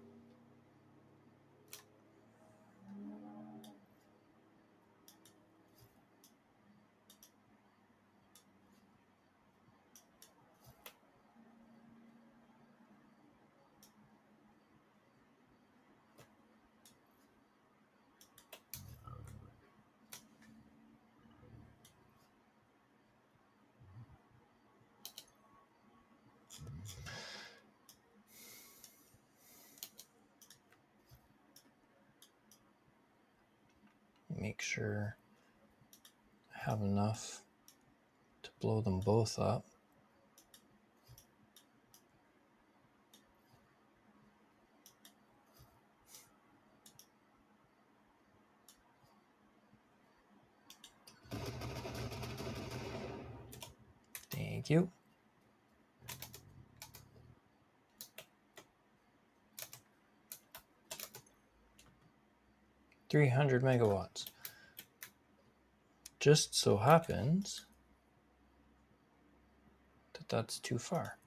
Make sure I have enough to blow them both up. Thank you. $300 megawatts. Just so happens that that's too far.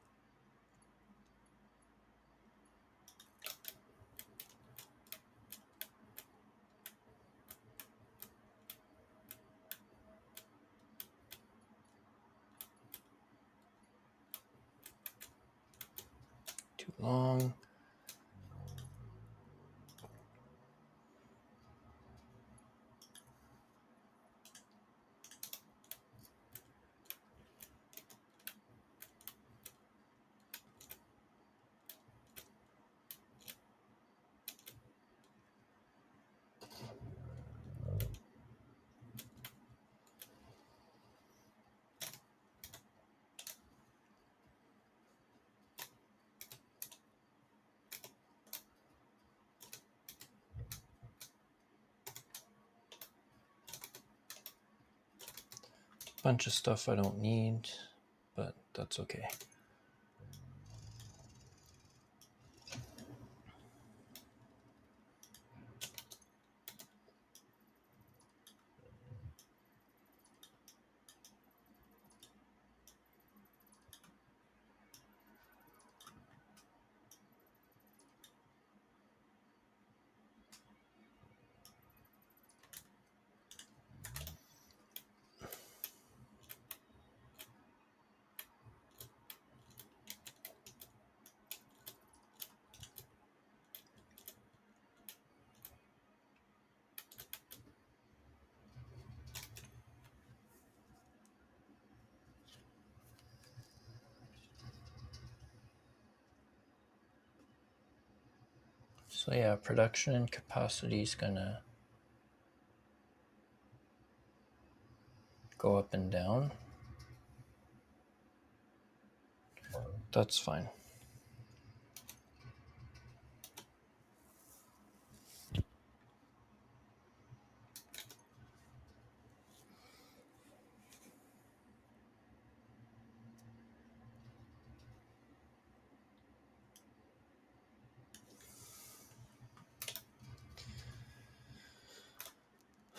Too long. Bunch of stuff I don't need, but that's okay. So yeah, production capacity is gonna go up and down. That's fine.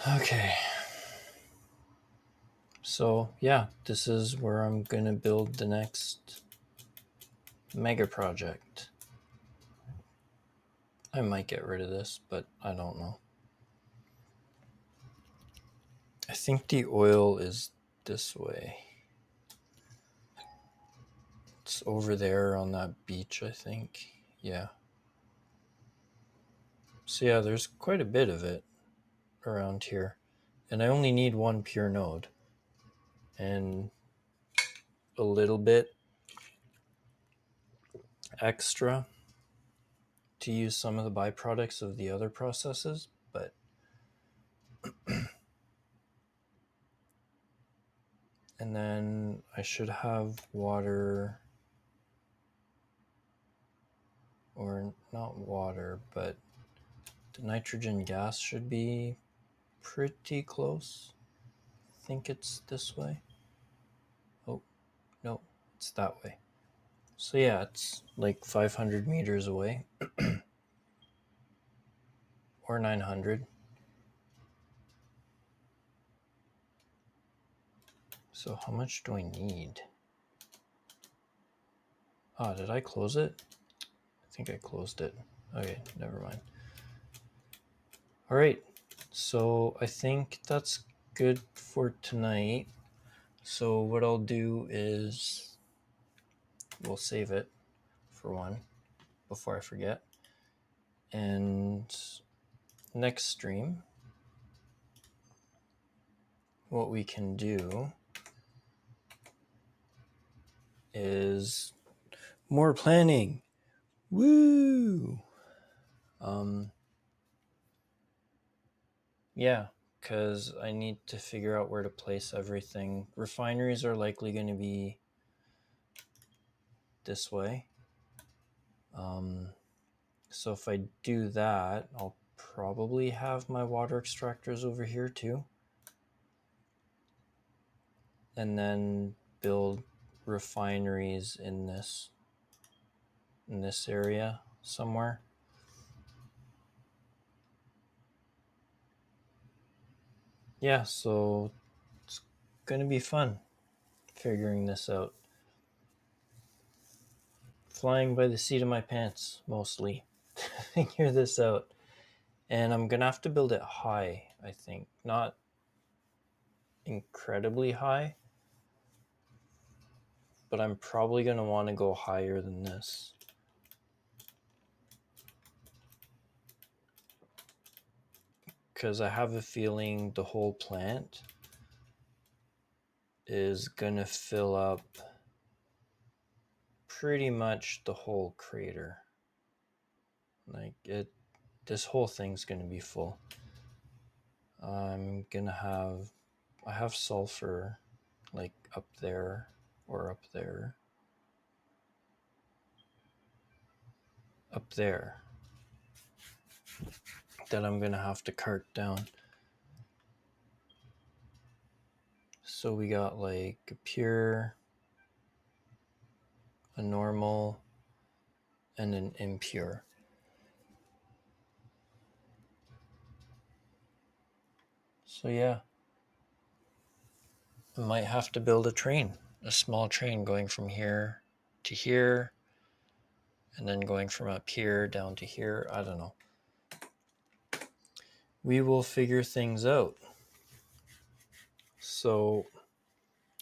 Okay. So yeah, this is where I'm gonna build the next mega project. I might get rid of this, but I don't know. I think the oil is this way. It's over there on that beach, I think. Yeah. So yeah, there's quite a bit of it around here. And I only need one pure node. And a little bit extra to use some of the byproducts of the other processes, but and then I should have water, or not water, but the nitrogen gas should be pretty close. I think it's this way. Oh, no, it's that way. So yeah, it's like 500 meters away or 900. So how much do I need? Ah, did I close it? I think I closed it. Okay, never mind. All right, so I think that's good for tonight. So what I'll do is we'll save it for one before I forget. And next stream, what we can do is more planning. Woo! Yeah, because I need to figure out where to place everything. Refineries are likely going to be this way. So if I do that, I'll probably have my water extractors over here too. And then build refineries in this area somewhere. Yeah, so it's going to be fun figuring this out. Flying by the seat of my pants, mostly, to figure this out. And I'm going to have to build it high, I think. Not incredibly high, but I'm probably going to want to go higher than this. Because I have a feeling the whole plant is going to fill up pretty much the whole crater. Like this whole thing's going to be full. I have sulfur like up there or up there. Up there that I'm going to have to cart down. So we got like a pure, a normal, and an impure. So yeah, I might have to build a small train going from here to here, and then going from up here down to here. I don't know. We will figure things out. So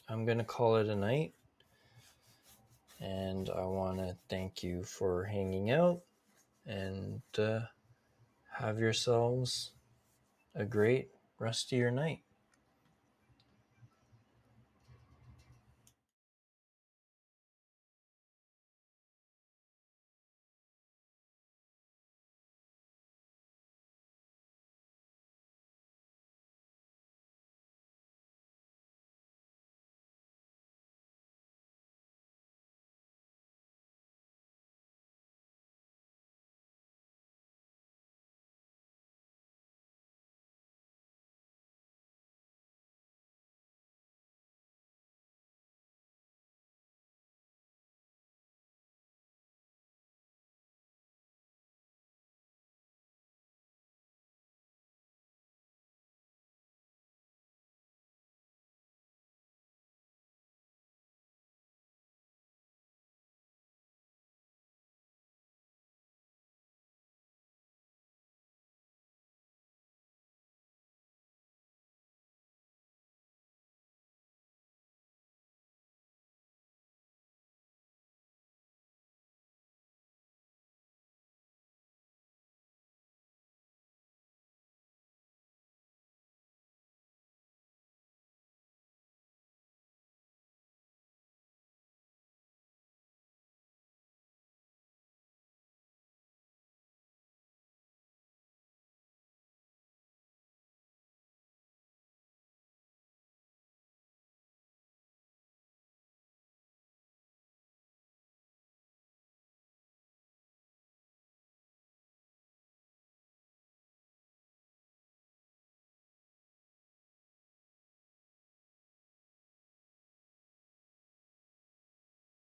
I'm going to call it a night. And I want to thank you for hanging out, and have yourselves a great rest of your night.